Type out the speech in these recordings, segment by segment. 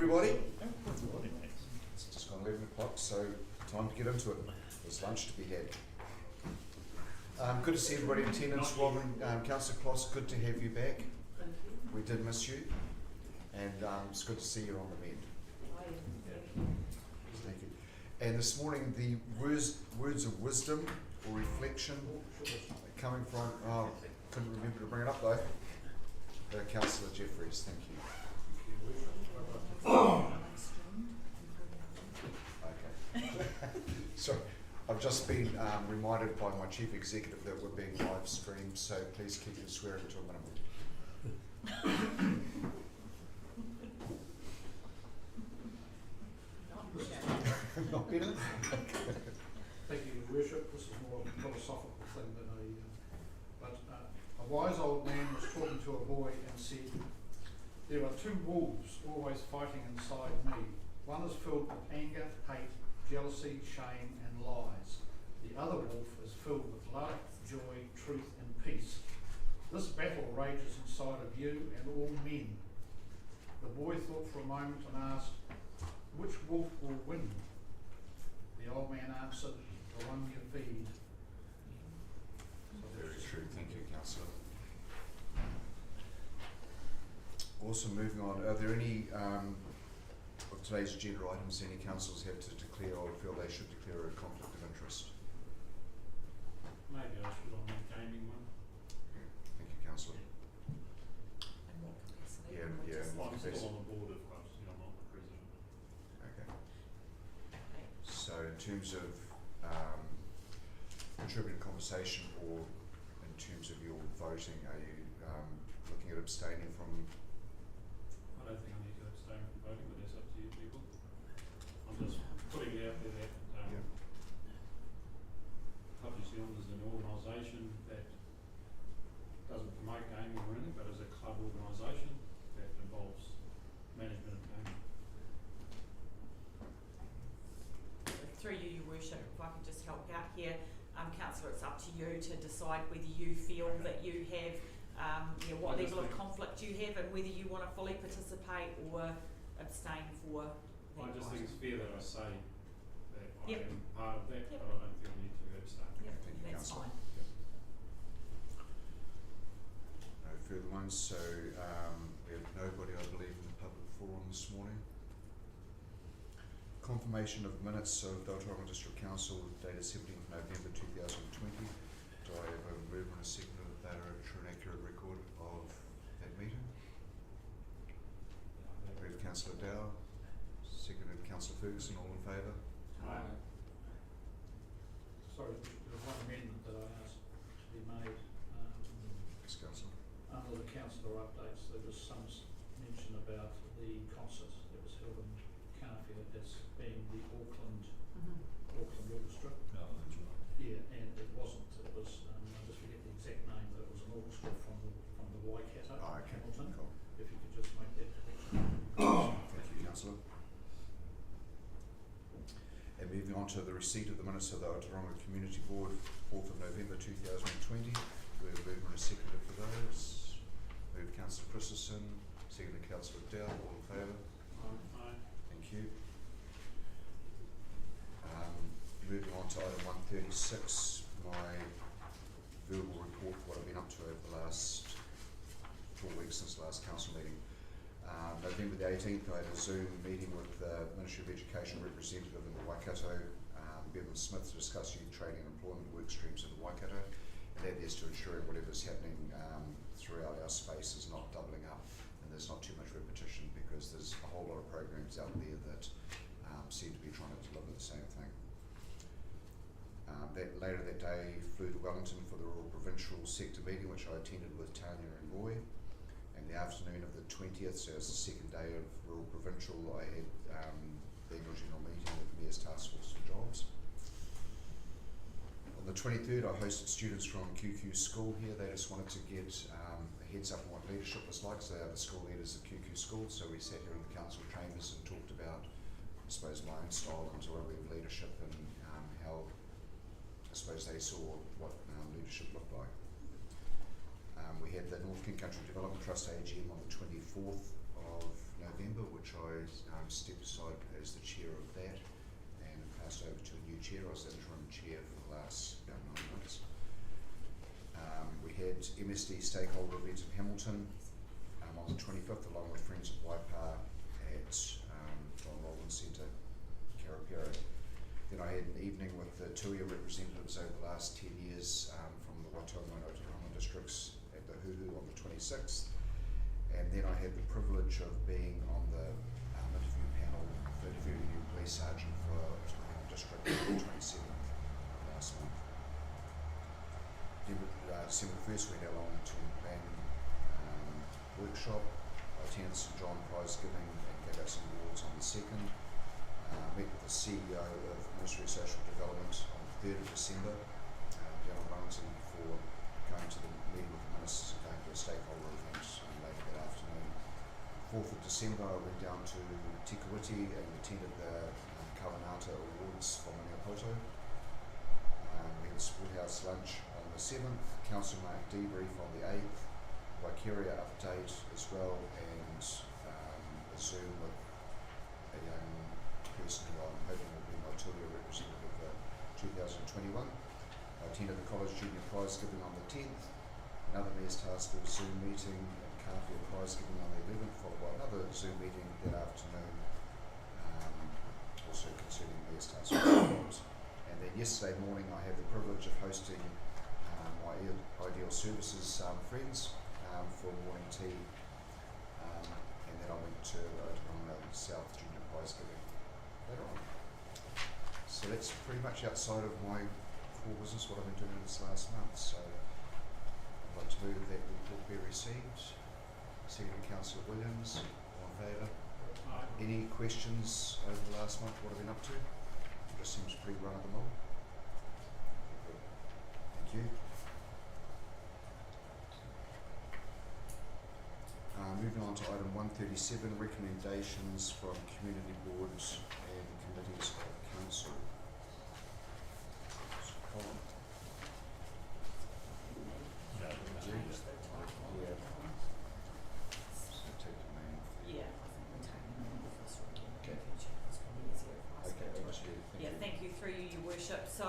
everybody. It's just gone 11 o'clock, so time to get into it. There's lunch to be had. Good to see everybody in attendance. Robin, Councillor Kloss, good to have you back. Thank you. We did miss you, and it's good to see you on the mend. Thank you. And this morning, the words of wisdom or reflection coming from, couldn't remember to bring it up though, Councillor Jeffries, thank you. Okay. Sorry, I've just been reminded by my Chief Executive that we're being live streamed, so please keep your swearing to a minimum. Not better? Thank you, Your Worship. This is more of a philosophical thing than a wise old man was talking to a boy and said, "There are two wolves always fighting inside me. One is filled with anger, hate, jealousy, shame and lies. The other wolf is filled with love, joy, truth and peace. This battle rages inside of you and all men." The boy thought for a moment and asked, "Which wolf will win?" The old man answered, "The one you feed." Very true, thank you, Councillor. Also moving on, are there any of today's agenda items any councillors have to declare or feel they should declare a conflict of interest? Maybe I should on the gaming one. Thank you, Councillor. And what capacity? Yeah, Well, I'm capacity. still on the board of clubs, I'm not the president. Okay. So in terms of contributing conversation or in terms of your voting, are you looking at abstaining from? I don't think I need to abstain from voting, but that's up to you people. I'm just putting it out there that Club New Zealand is an organisation that doesn't promote gaming or anything, but is a club organisation that involves management of gaming. Through you, Your Worship, if I could just help out here, Councillor, it's up to you to decide whether you feel that you have, what level of conflict you have and whether you want to fully participate or abstain for that I just item. think it's fair that I say that Yep. I am part of that, Yep. but I don't think I need to abstain. Yep, Thank you, that's Councillor. fine. No further ones, so we have nobody, I believe, in the public forum this morning. Confirmation of minutes of the Otorohanga District Council dated 17th November 2020. Do I have a mover and a seconder that they are a true and accurate record of that meeting? We have Councillor Dow, seconded Councillor Ferguson, all in favour? Aye. Sorry, there was one amendment that I asked to be made. Yes, Councillor. Under the councillor updates, there was some mention about the concert that was held in Carnfield as being the Auckland Orchestra. Oh, that's right. Yeah, and it wasn't. It was, I just forget the exact name, but it was an orchestra from the Waikato, Oh, okay, Hamilton. cool. If you could just make that correction. Thank you, Councillor. And moving on to the receipt of the minutes of the Otorohanga Community Board, 4th of November 2020. We have a mover and a seconder for those. Move Councillor Christensen, seconded Councillor Dell, all in favour? Aye. Thank you. Moving on to item 136, my verbal report for what I've been up to over the last 4 weeks since the last council meeting. November the 18th, I had a Zoom meeting with the Ministry of Education representative in the Waikato, Bevan Smith, to discuss youth training and employment work streams in the Waikato, and that is to ensure whatever's happening throughout our space is not doubling up and there's not too much repetition, because there's a whole lot of programs out there that seem to be trying to deliver the same thing. Later that day, flew to Wellington for the Rural Provincial Sector meeting, which I attended with Tanya and Roy. And the afternoon of the 20th, so as the second day of Rural Provincial, I had the annual general meeting with the Mayor's Task Force for Jobs. On the 23rd, I hosted students from QQ School here. They just wanted to get a heads up on what leadership was like, so they are the school leaders of QQ School. So we sat here in the council chambers and talked about, I suppose, my own style and way of leadership and how I suppose they saw what leadership looked like. We had the North King Country Development Trust AGM on the 24th of November, which I stepped aside as the chair of that and passed over to a new chair. I was the interim chair for the last about 9 months. We had MSD stakeholder event in Hamilton on the 25th, along with Friends of Waipa at John Rollins Centre, Karapiro. Then I had an evening with the Tuia representatives over the last 10 years from the Otorohanga and Otorohanga districts at the Huru on the 26th. And then I had the privilege of being on the interview panel for interviewing a new police sergeant for Otorohanga district on the 27th last month. December 1st we had a long-term plan workshop. I attended St John Prize giving and gave out some awards on the 2nd. Met with the CEO of Ministry of Social Development on the 3rd of December down in Wellington for going to the meeting with the ministers and going to a stakeholder event later that afternoon. 4th of December I went down to Te Kuiti and attended the Kawanata Awards for Maniapoto. We had a Split-house lunch on the 7th, Council Mark debrief on the 8th, Waikeria update as well, and a Zoom with a young person who I'm hoping will be my Turia representative for 2021. I attended the College Junior Prize giving on the 10th, another Mayor's Task Force Zoom meeting, and Carfield Prize giving on the 11th, followed by another Zoom meeting that afternoon, also concerning Mayor's Task Force. And then yesterday morning I had the privilege of hosting my Ideal Services friends for morning tea, and then I went to Otorohanga South Junior Prize giving later on. So that's pretty much outside of my core business, what I've been doing this last month. So I'd like to move that report be received. Second Councillor Williams, all in favour? Any questions over the last month, what I've been up to? It just seems pretty run of the mill. Thank you. Moving on to item 137, recommendations from community boards and committees of council. Colin. Yeah. So take the name. Yeah, I think we're taking the first one. Okay. It's probably easier if I Okay, speak to that's it. you. Yeah, thank you through you, Your Worship. So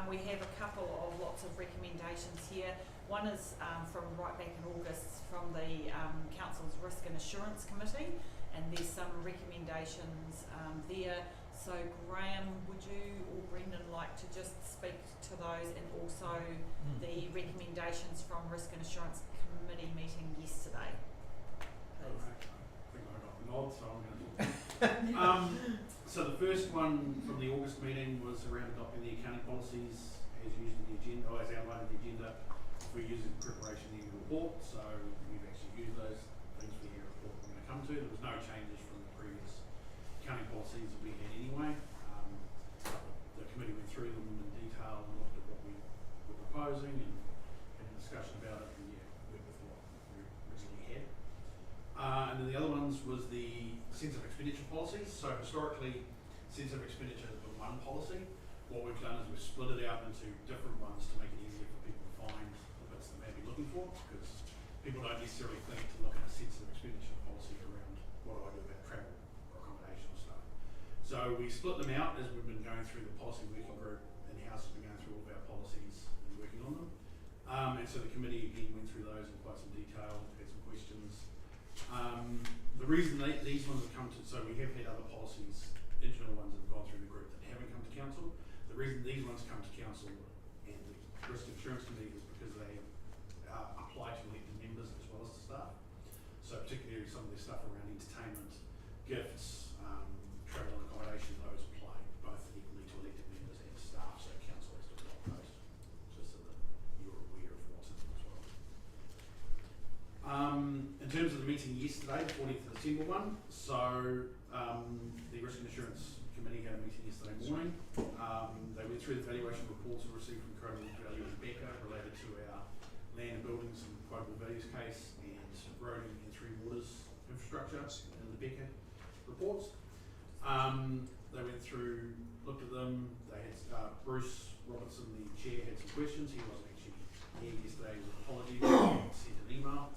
we have a couple of lots of recommendations here. One is from right back in August from the Council's Risk and Assurance Committee, and there's some recommendations there. So Graham, would you or Brendan like to just speak to those, and also the recommendations from Risk and Assurance Committee meeting yesterday, please? Alright, I think I got the nod, so I'm going to so the first one from the August meeting was around adopting the accounting policies as used in the agenda, or as outlined in the agenda for use in preparation of the annual report. So we've actually used those things for the annual report we're going to come to. There was no changes from the previous accounting policies that we had anyway. The committee went through them in detail and looked at what we were proposing and had a discussion about it, and yeah, went with what we originally had. And then the other ones was the sensitive expenditure policies. So historically, sensitive expenditure has been one policy. What we've done is we've split it out into different ones to make it easier for people to find the bits they may be looking for, because people don't necessarily think to look at a sensitive expenditure policy around what do I do about travel or accommodation or stuff. So we split them out as we've been going through the policy working group in-house, has been going through all of our policies and working on them. And so the committee again went through those in quite some detail, had some questions. The reason these ones have come to, so we have had other policies, internal ones that have gone through the group that haven't come to council. The reason these ones come to council and the Risk and Assurance Committee is because they apply to elected members as well as to staff. So particularly some of the stuff around entertainment, gifts, travel and accommodation, those apply both equally to elected members and staff, so council has to adopt those, just so that you're aware of what's in them as well. In terms of the meeting yesterday, the 14th of December one, so the Risk and Assurance Committee had a meeting yesterday morning. They went through the valuation reports we received from Credible Value and Becker related to our land and buildings and quotable values case and road and three waters infrastructure in the Becker reports. They went through, looked at them. They had Bruce Robertson, the chair, had some questions. He wasn't actually here yesterday with apologies. He sent an email.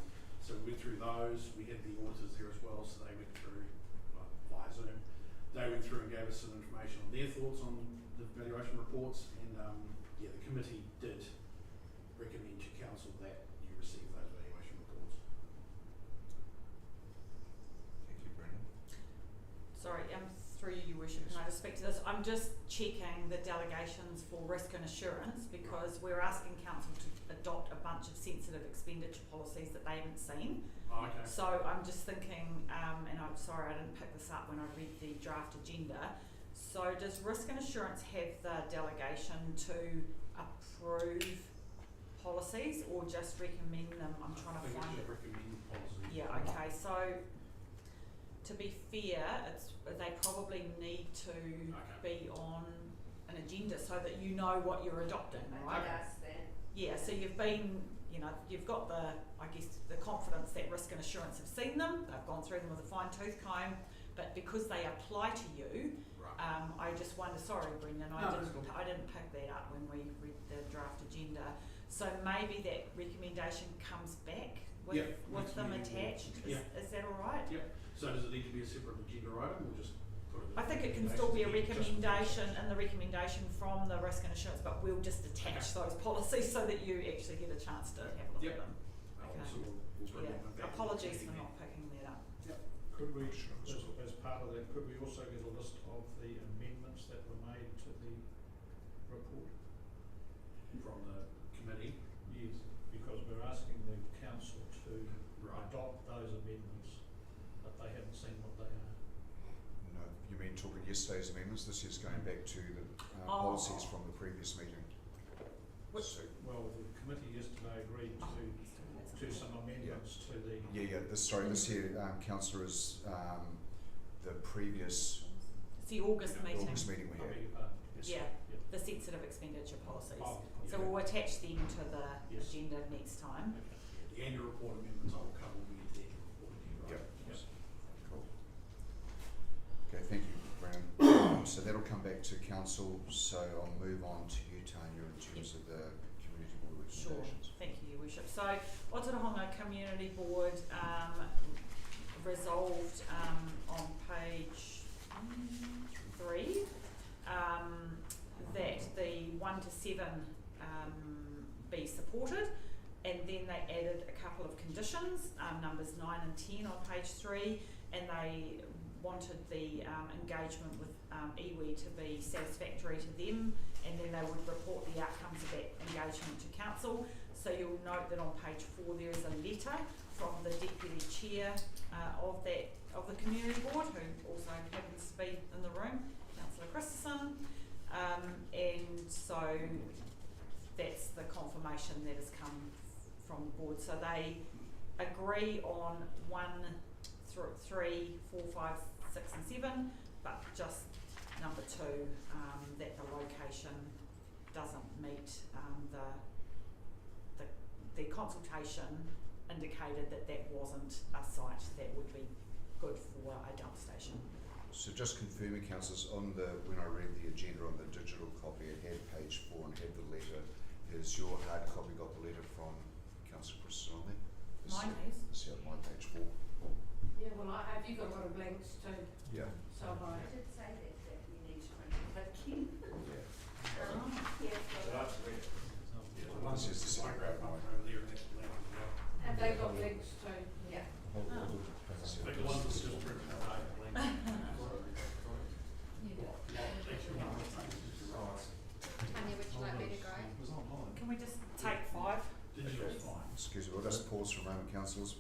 So we went through those. We had the auditors there as well, so they went through us some information on their thoughts on the valuation reports, and the committee did recommend to council that you receive those valuation reports. Thank you, Brendan. Sorry, through you, Your Worship, can I just speak to this? I'm just checking the delegations for risk and assurance because we're asking council to adopt a bunch of sensitive expenditure policies that they haven't seen. Oh, okay. So I'm just thinking, and I'm sorry I didn't pick this up when I read the draft agenda. So does risk and assurance have the delegation to approve policies or just recommend them? I'm trying to find it. Recommend policies. Yeah, okay, so to be fair, they probably need to be on an agenda so that you know what you're adopting, right? Yeah, so you've been, you've got the confidence that risk and assurance have seen them, they've gone through them with a fine tooth comb, but because they apply to you, Right. I just wonder, sorry Brendan, No, I that's cool. didn't pick that up when we read the draft agenda. So maybe that recommendation comes back with, Yep, with next them meeting. attached, is that alright? Yep. So does it need to be a separate agenda item, or just put it? I think it can still be a recommendation and the recommendation from the risk and assurance, but we'll just attach those policies so that you actually get a chance to have a look at them. Okay. So we'll bring Yeah, that back. apologies for not picking that up. Could we, as part of that, could we also get a list of the amendments that were made to the report? From the committee. Yes, because we're asking the council to Right. adopt those amendments, but they haven't seen what they are. No, you mean talking yesterday's amendments? This is going back to the policies from the previous meeting. Which- So, Well, the committee yesterday agreed to some amendments to the. this here, councillor, is the previous It's the August meeting, August meeting we I had. beg your pardon. Yes. Yeah. the sensitive expenditure policies. Oh, So okay. we'll attach them to the Yes. agenda next time. The annual report amendments I will cover when we get the annual report to you, right? Yep. Yes. Cool. Okay, thank you, Brandon. So that'll come back to council, so I'll move on to you, Tanya, in terms of the community board Sure, recommendations. thank you, Your Worship. So Otorohanga Community Board resolved on page 3 that the 1 to 7 be supported, and then they added a couple of conditions, numbers 9 and 10 on page 3, and they wanted the engagement with iwi to be satisfactory to them, and then they would report the outcomes of that engagement to council. So you'll note that on page 4 there is a letter from the deputy chair of the community board, who also happens to be in the room, Councillor Christensen, and so that's the confirmation that has come from the board. So they agree on 1, 3, 4, 5, 6 and 7, but just number 2, that the location doesn't meet the consultation indicated that wasn't a site that would be good for a dump station. So just confirming, councillors, when I read the agenda on the digital copy, it had page 4 and had the letter. Has your hard copy got the letter from Councillor Christensen on there? Mine has. This here, mine page 4. Yeah, well, have you got a lot of blanks too? Yeah. So I did say that you need to print it back in. Yeah. Yeah. This is the second grade Over mine. there and that's blank as well. Have they got links too? Yeah. But the ones that's just printed out are blank. Tanya, would you like me to go? Can we just take 5? Digital's fine. Excuse me, we'll just pause for a moment, councillors.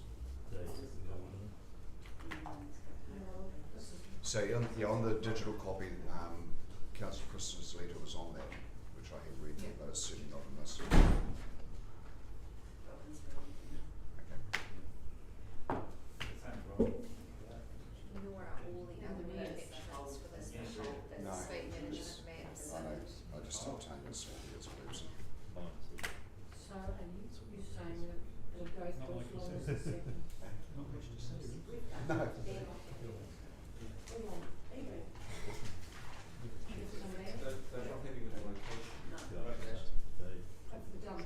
So on the digital copy, Councillor Christensen's letter was on that, which I had read, but it's certainly not in this. Okay. Nor are all the other extras for this special, No, that's speed management just- maps. I just told Tanya it's Wilson. So are you saying that it'll go through as long as it's 7? No. Of the dump?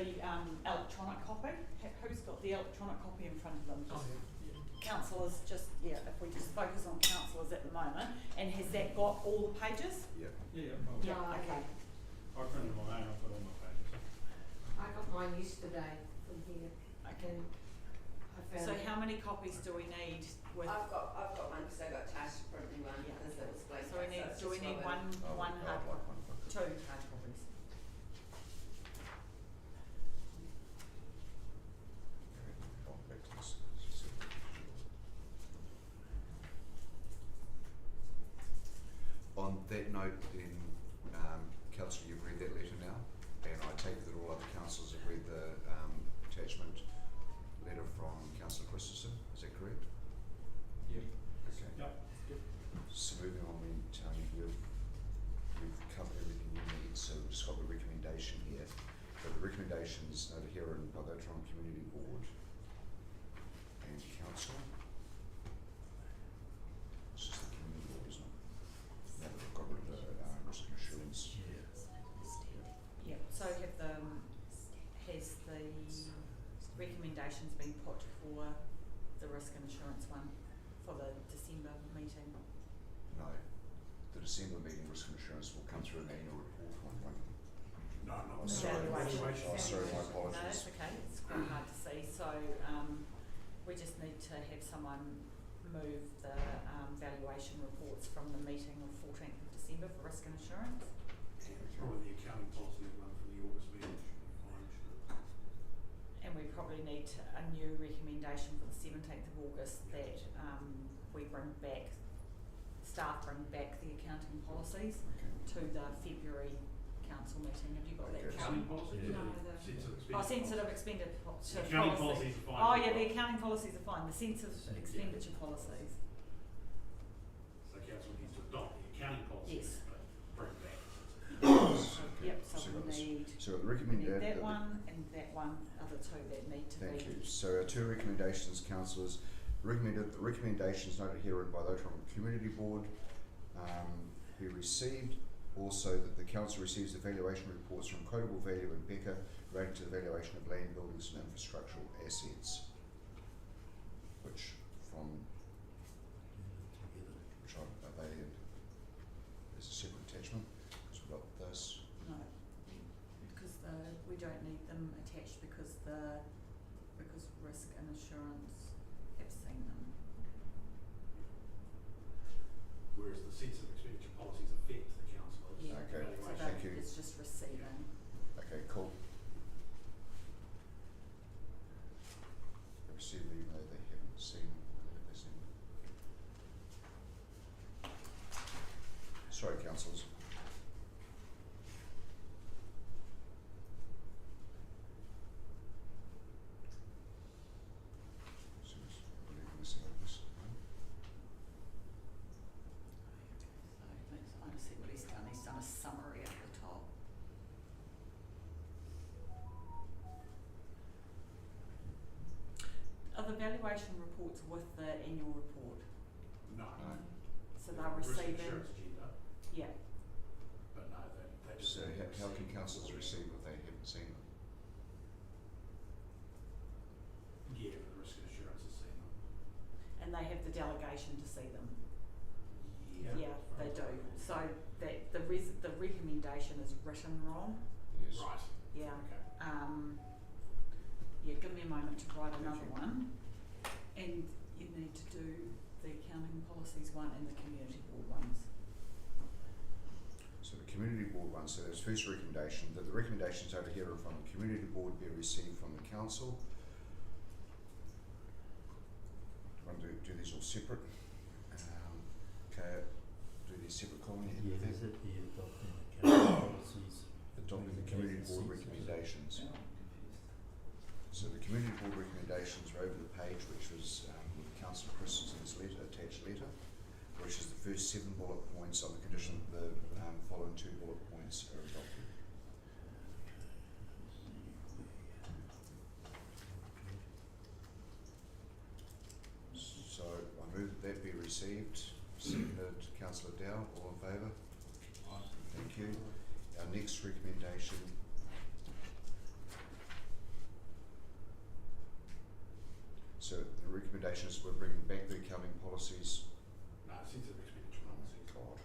the electronic copy. Who's got the electronic copy in front of them? Councillors, just, yeah, if we just focus on councillors at the moment, and has that got all the pages? Yeah. Yeah. Yeah. Okay. I printed my own, I put all my pages. I got mine yesterday from here, Okay. and I found. So how many copies do we need with? I've got one, because I got Tash to print me one, Yeah. because it was blank. So we need, it's do we just need Robin. one hard I'd like one. two hard copies? Oh, back to this. On that note, then, Councillor, you've read that letter now, and I take it that all other councillors have read the attachment letter from Councillor Christensen. Is that correct? Yeah. Okay. Yep. So moving on, we've covered everything you need, so we've just got the recommendation here. But the recommendations noted here in by the Otorohanga Community Board and Council. It's just the community board, isn't it? Now that we've got rid of the risk and assurance. Yeah, so have has the recommendations been put for the risk and insurance one for the December meeting? No. The December meeting risk and assurance will come through an annual report one, won't it? No, Oh, not sorry. Evaluation. Oh, sorry, my No, apologies. that's okay, it's quite hard to see, so we just need to have someone move the valuation reports from the meeting of 14th of December for risk and insurance. Probably the accounting policy one for the August meeting should be fine, should And we probably need a new recommendation for the 17th of August that we bring back, staff bring back the accounting policies Okay. to the February council meeting. Have you got that? Okay. Karen? Accounting policy? Yeah. or No, the- sensitive Oh, expenditure sensitive policy? expenditure The accounting policy. policies are fine. Oh yeah, the accounting policies are fine, the sensitive expenditure policies. So council needs to adopt the accounting policies, Yes. but bring back. Yep, so So we got this. need, So the we recommended. need that one and that one, other two that need to be. Thank you. So our two recommendations, councillors, recommended the recommendations noted herein by the Otorohanga Community Board be received. Also that the council receives the valuation reports from Quotable Value and Becker relating to the valuation of land, buildings and infrastructural assets. Which are they as a separate attachment, because we've got this. No, because we don't need them attached because risk and insurance have seen them. Whereas the sensitive expenditure policies affect the councillors' Yeah, Okay, so valuation. thank you. it's just receiving. Okay, cool. They received it even though they haven't seen it. Sorry, councillors. So it's really missing out this, no? So I see what he's done a summary at the top. Are the valuation reports with the annual report? No. No. So they're receiving, Risk insurance agenda, yeah, but no, they just. So how can councillors receive what they haven't seen them? Yeah, but the risk insurance has seen them. and they have the delegation to see them. Yeah. Yeah, they do. So that the recommendation is written wrong. Yes. Right. Yeah. Okay. Yeah, give me a moment to write Thank another you. one. And you need to do the accounting policies one and the community board ones. So the community board one, so there's first recommendation, that the recommendations over here from the community board be received from the council. Do you want to do these all separate? Okay, do these separate column here, Yeah, with is that? it the adopting accounting policies? Adopting the community board recommendations. So the community board recommendations are over the page, which was with Councillor Christensen's letter, attached letter, which is the first 7 bullet points on the condition that the following 2 bullet points are adopted. So I move that be received. Seconded, Councillor Dow, all in favour? Thank you. Our next recommendation So the recommendation is we're bringing back the accounting policies. No, sensitive expenditure policies.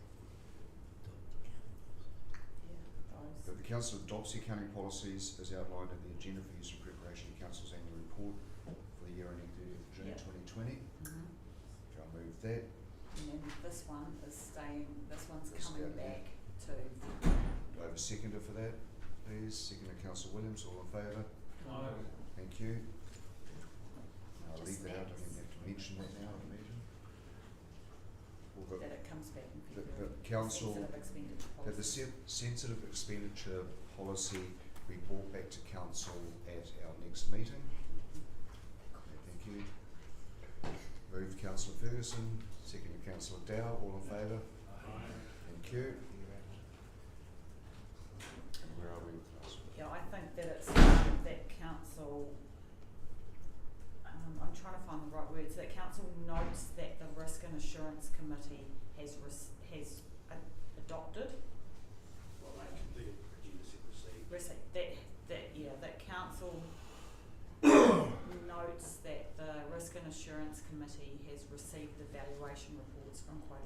That the council adopts the accounting policies as outlined in the agenda for use in preparation of council's annual report for the year ending 30th June Yeah. 2020. Mhm. Okay, I'll move that. And then this one is staying, this one's This coming down here. back to, Do I have a seconder for that, please? Seconder, Councillor Williams, all in favour? Thank you. I'll leave Just that out, I next. don't even have to mention that now, I imagine. Well, that it comes back in the February. council, Sensitive expenditure that the policy. sensitive expenditure policy be brought back to council at our next meeting. Okay, thank you. Moved Councillor Ferguson, seconded Councillor Dow, all in favour? Thank you. And where are we with this? Yeah, I think that it's, that council, I'm trying to find the right words, that council notes that the Risk and Assurance Committee has adopted, Well, they completed agenda set received. that council notes that the Risk and Assurance Committee has received the valuation reports from Quota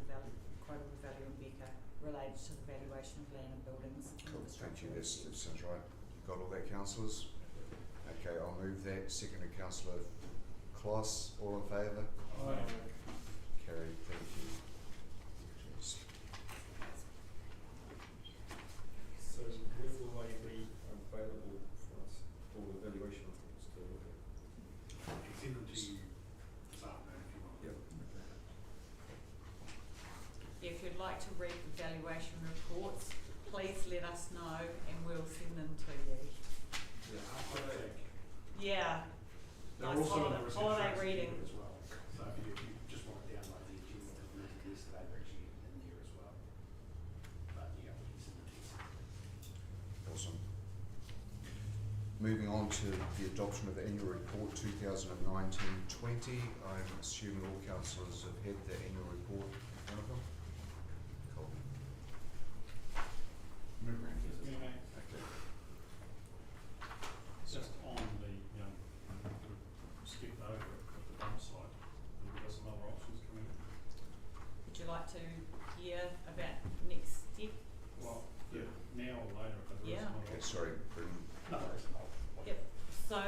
Value and Becker related to the valuation of land and buildings. and Cool, thank you, infrastructure that sounds right. Got all that, councillors? Okay, I'll move that, seconded Councillor Kloss, all in favour? Carried, thank you. Jeez. So when will they be available for us, for the valuation reports to look at? I can send them to you this afternoon if you want. Yep. If you'd like to read the valuation reports, please let us know and we'll send them to you. Yeah, I'll check. Yeah, They're Nice also holiday- on the holiday reception reading. as well. So if you just want to download the agenda that we did yesterday, they're actually in there as well. But yeah, we can send it to you. Awesome. Moving on to the adoption of the annual report 2019-20. I'm assuming all councillors have had the annual report in front of them. Cool. Move around. Okay. Just on the, skipped over it at the dump site, we've got some other options coming in. would you like to hear about next step? Well, yeah, now or later, but there is Yeah. some other Okay, options. sorry, Brendan. No, that's not. Yep, so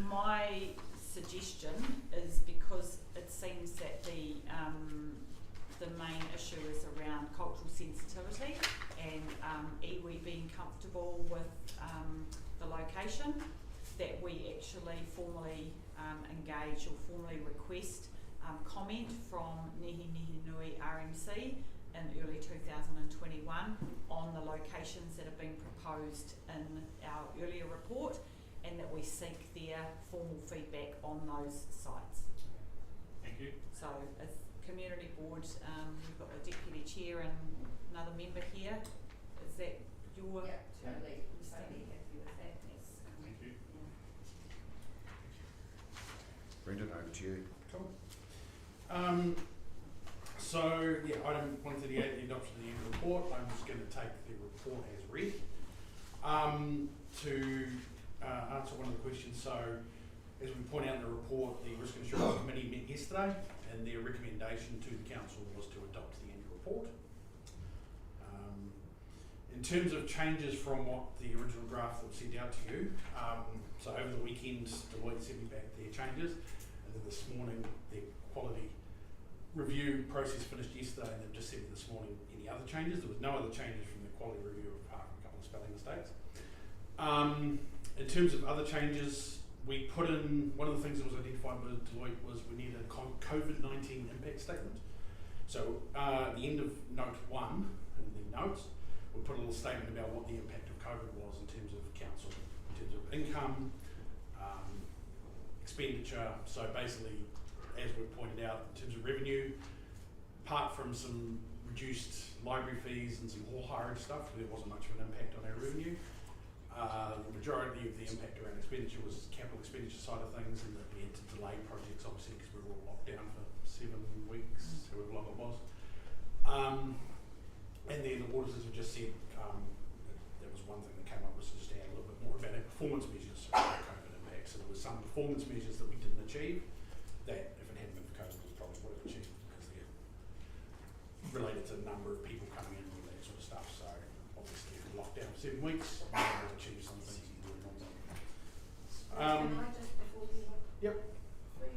my suggestion is because it seems that the main issue is around cultural sensitivity and iwi being comfortable with the location, that we actually formally engage or formally request comment from Nihi Nui RMC in early 2021 on the locations that have been proposed in our earlier report, and that we seek their formal feedback on those sites. Thank you. So as community board, we've got the deputy chair and another member here. Is that your? Yeah, totally understanding? happy with that. Yes. Thank you. Brendan, over to you. Cool. So, yeah, item 138, the adoption of the annual report. I'm just going to take the report as read. To answer one of the questions, so as we point out in the report, the Risk and Assurance Committee met yesterday and their recommendation to the council was to adopt the annual report. In terms of changes from what the original draft that was sent out to you, so over the weekend Deloitte sent me back their changes, and then this morning their quality review process finished yesterday, and they've just sent me this morning any other changes. There was no other changes from the quality review apart from a couple of spelling mistakes. In terms of other changes, we put in, one of the things that was identified by Deloitte was we needed a COVID-19 impact statement. So at the end of note 1 in the notes, we put a little statement about what the impact of COVID was in terms of council, in terms of income, expenditure. So basically, as we pointed out, in terms of revenue, apart from some reduced library fees and some hall hiring stuff, there wasn't much of an impact on our revenue. The majority of the impact around expenditure was capital expenditure side of things, and that we had to delay projects obviously because we were all locked down for 7 weeks, however long it was. And then the auditors have just said, that was one thing that came up, was just to add a little bit more about our performance measures around COVID impact. So there was some performance performance measures that we didn't achieve, that if it hadn't been for COVID, we probably would have achieved, because they're related to the number of people coming in and all that sort of stuff. So obviously if we locked down for 7 weeks, we would have achieved some things that we were not. Can I just, before we go? Yep.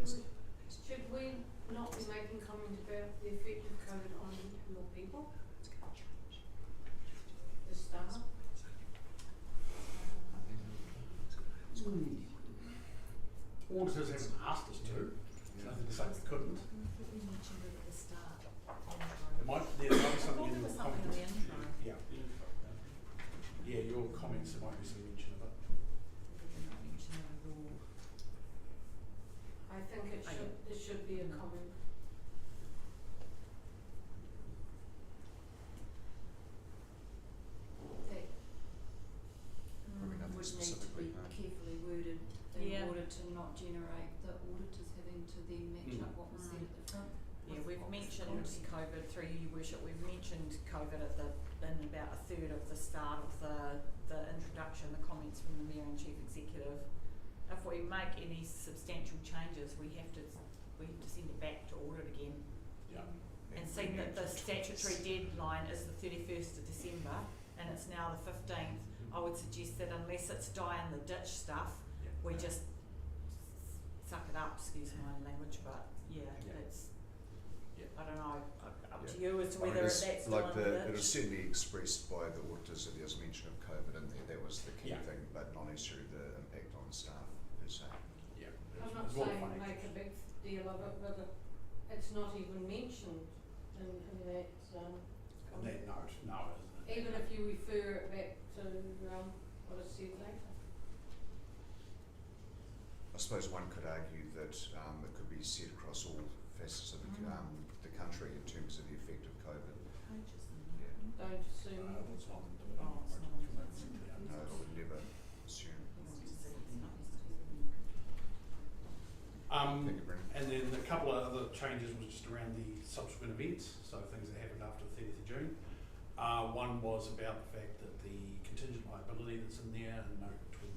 Should we not be making comment about the effect of COVID on your people? The staff? Auditors haven't asked us to, nothing to say we couldn't. We mentioned it at the start. There might be something in your Something in the comments. intro. Yeah. Yeah, your comments, there might be some mention of it. I think it should be a comment. That Probably nothing would need to specifically, be no. carefully worded Yeah. in order to not generate the auditors having to then match Mm. up what was said at the front. Yeah, with we've what was mentioned commented. COVID through you, Your Worship. We've mentioned COVID in about a third of the start of the introduction, the comments from the Mayor and Chief Executive. If we make any substantial changes, we have to send it back to audit again. Yeah. And seeing that the statutory deadline is the 31st of December and it's now the 15th, I would suggest that unless it's die in the ditch stuff, Yeah. we just suck it up, excuse my language, but yeah, Yeah. it's, Yeah. I don't know, up to Yeah. you as to I mean, whether it's that's like still in the it ditch. was certainly expressed by the auditors that there's mention of COVID in there, that was the key Yeah. thing, but not necessarily the impact on staff per se. Yeah. I'm not saying make a big deal of it, but it's not even mentioned in that On comment. that note, no, isn't it? Even if you refer it back to what is said later. I suppose one could argue that it could be set across all facets of the country in terms of the effect of COVID. Yeah. Don't assume. It's not. Oh, it's not. No, I would never assume. Thank you, Brendan. And then a couple of other changes was just around the subsequent events, so things that happened after the 30th of June. One was about the fact that the contingent liability that's in there, in note 20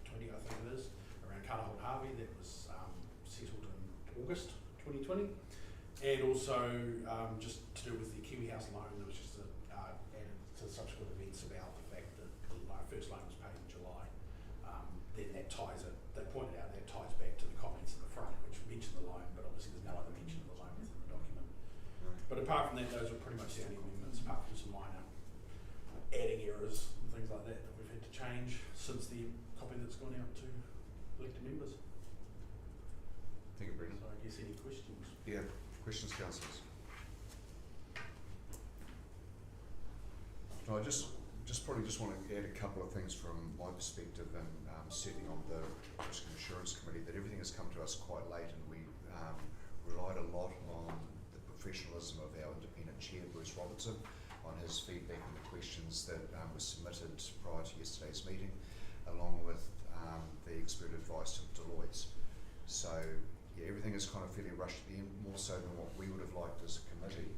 I think it is, around Karaho Harvey, that was settled in August 2020. And also just to do with the Kiwi House loan, there was just added to subsequent events about the fact that the first loan was paid in July. Then that ties it, they pointed out that ties back to the comments in the front, which mention the loan, but obviously there's no other mention of the loan within the document. But apart from that, those were pretty much the only amendments, apart from some minor adding errors and things like that we've had to change since the copy that's gone out to elected members. Thank you, Brendan. So I guess any questions? Yeah, questions, councillors? No, I just probably just want to add a couple of things from my perspective, and sitting on the Risk and Insurance Committee, that everything has come to us quite late, and we relied a lot on the professionalism of our independent chair, Bruce Robertson, on his feedback and the questions that were submitted prior to yesterday's meeting, along with the expert advice of Deloitte. So yeah, everything is kind of fairly rushed at the end, more so than what we would have liked as a committee,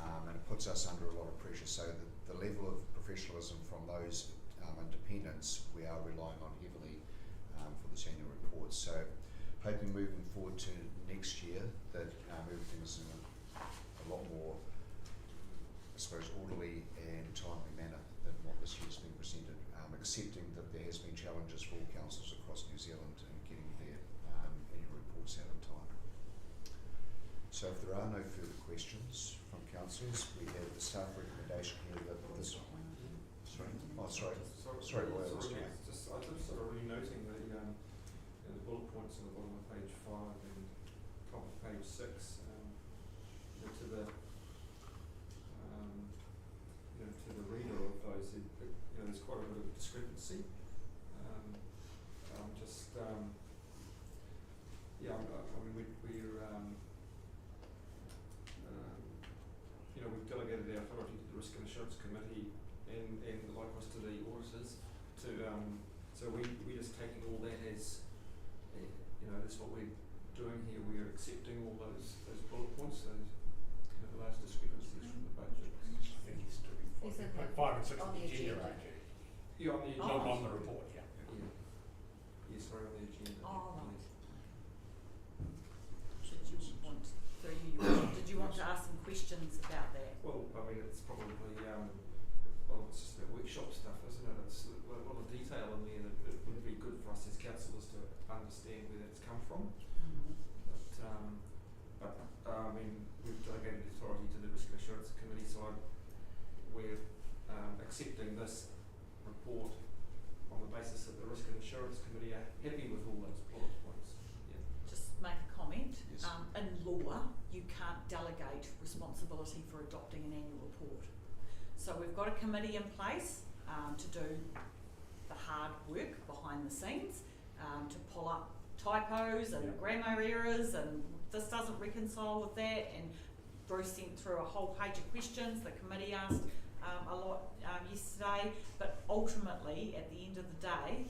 and it puts us under a lot of pressure. So the level of professionalism from those independents we are relying on heavily for this annual report. So hoping moving forward to next year that everything's in a lot more, I suppose, orderly and timely manner than what this year's been presented, accepting that there has been challenges for all councils across New Zealand in getting their annual reports out in time. So if there are no further questions from councillors, we have the staff recommendation here that this. Sorry, Roy, I was doing. I'm just sort of re-noting the bullet points on the bottom of page 5 and top of page 6. To the to the reader of those, there's quite a bit of discrepancy. We've delegated our authority to the Risk and Insurance Committee and likewise to the auditors to so we're just taking all that as that's what we're doing here. We are accepting all those bullet points, those the large discrepancies from the budget. I think he's doing Is it 5 and 6 on on the the agenda, agenda? aren't you? Yeah, on the Not on the report, yeah. Yeah. Yes, sorry, on the agenda. from. But I mean, we've delegated authority to the Risk and Assurance Committee, so we're accepting this report on the basis that the Risk and Assurance Committee are happy with all those bullet points. Yeah. Just make a comment. Yes. In law, you can't delegate responsibility for adopting an annual report. So we've got a committee in place to do the hard work behind the scenes, to pull up typos and grammar errors, and this doesn't reconcile with that, and Bruce sent through a whole page of questions. The committee asked a lot yesterday, but ultimately at the end of the day,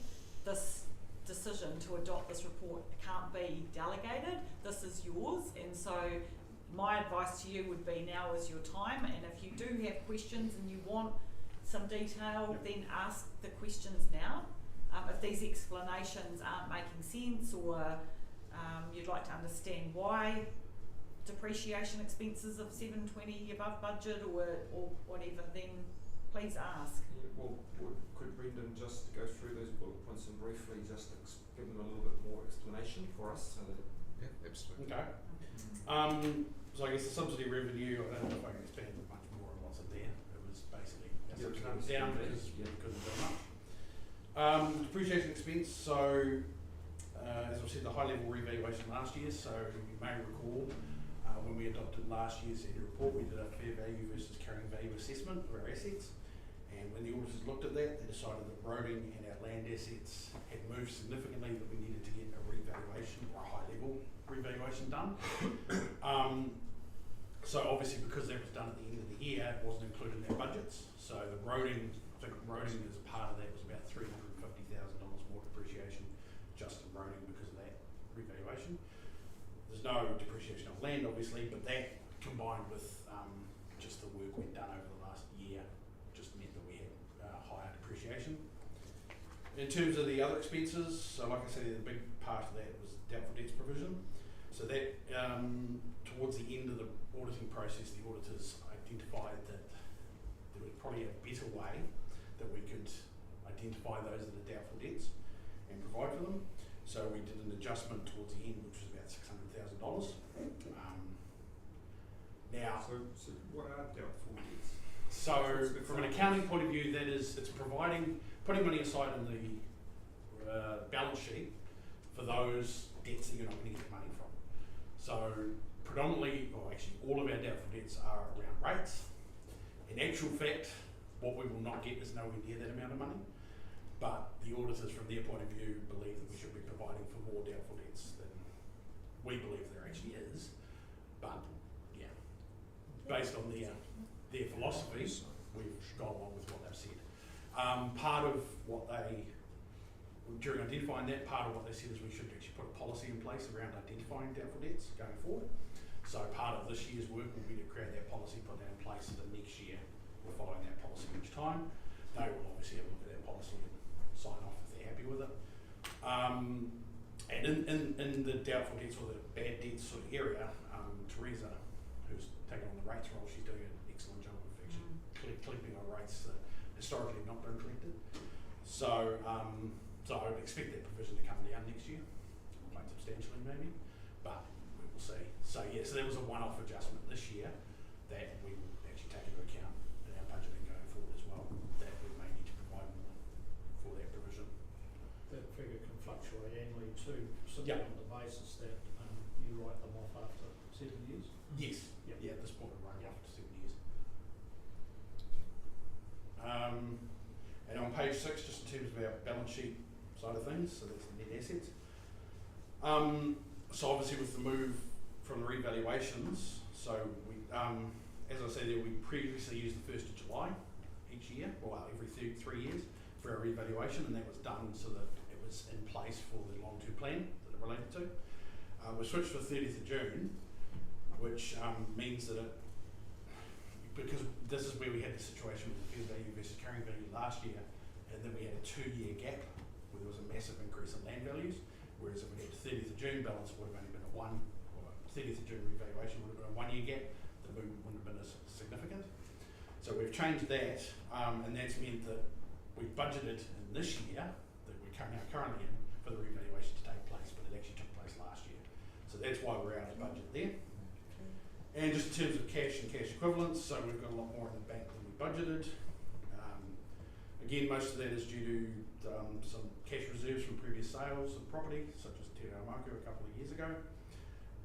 this decision to adopt this report can't be delegated. This is yours, and so my advice to you would be now is your time, and if you do have questions and you want some detail, then ask the questions now. If these explanations aren't making sense, or you'd like to understand why depreciation expenses of $720 above budget or whatever, then please ask. Yeah, well, could Brendan just go through those bullet points and briefly just give them a little bit more explanation for us so that Yeah, absolutely. Okay. So I guess the subsidy revenue, I don't know if I can expand much more on what's in there. It was basically down because we couldn't do much. Depreciation expense, so as I said, the high level revaluation last year, so you may recall when we adopted last year's annual report, we did a fair value versus carrying value assessment of our assets, and when the auditors looked at that, they decided that roading and our land assets had moved significantly, that we needed to get a revaluation or a high level revaluation done. So obviously because that was done at the end of the year, it wasn't included in our budgets, so the roading, I think roading as a part of that was about $350,000 more depreciation just in roading because of that revaluation. There's no depreciation of land obviously, but that combined with just the work we've done over the last year just meant that we had higher depreciation. In terms of the other expenses, so like I said, the big part of that was doubtful debts provision. So that towards the end of the auditing process, the auditors identified that there was probably a better way that we could identify those that are doubtful debts and provide for them. So we did an adjustment towards the end, which was about $600,000. Now, so what are doubtful debts? so from an accounting point of view, that is, it's putting money aside in the balance sheet for those debts that you're not going to get money from. So predominantly, or actually all of our doubtful debts are around rates. In actual fact, what we will not get is nowhere near that amount of money. But the auditors, from their point of view, believe that we should be providing for more doubtful debts than we believe there actually is. But yeah, based on their philosophy, we've gone along with what they've said. Part of what they, during identifying that, part of what they said is we should actually put a policy in place around identifying doubtful debts going forward. So part of this year's work will be to create that policy, put that in place, so that next year we're following that policy each time. They will obviously have a look at that policy and sign off if they're happy with it. And in the doubtful debts or the bad debts sort of area, Teresa, who's taken on the rates role, she's doing an excellent job of actually collecting our rates that historically have not been collected. So I would expect that provision to come down next year, quite substantially maybe, but we will see. So yeah, so there was a one-off adjustment this year that we will actually take into account in our budgeting going forward as well, that we may need to provide more for that provision. That figure can fluctuate annually too, simply Yep. on the basis that you write them off after 7 years. Yes. Yep. Yeah, at this point we're running after 7 years. And on page 6, just in terms of our balance sheet side of things, so that's the net assets. So obviously with the move from the revaluations, so we, as I said there, we previously used the 1st of July each year, or every 3 years, for our revaluation, and that was done so that it was in place for the long-term plan that it related to. We switched for 30th of June, which means that it, because this is where we had the situation with the fair value versus carrying value last year, and then we had a 2-year gap where there was a massive increase in land values, whereas if we had 30th of June balance, it would have only been or 30th of June revaluation would have been a 1-year gap, the movement wouldn't have been as significant. So we've changed that, and that's meant that we budgeted in this year, that we're now currently in, for the revaluation to take place, but it actually took place last that's why we're out of budget there. And just in terms of cash and cash equivalents, so we've got a lot more in the bank than we budgeted. Again, most of that is due to some cash reserves from previous sales of property, such as Otorohanga a couple of years ago.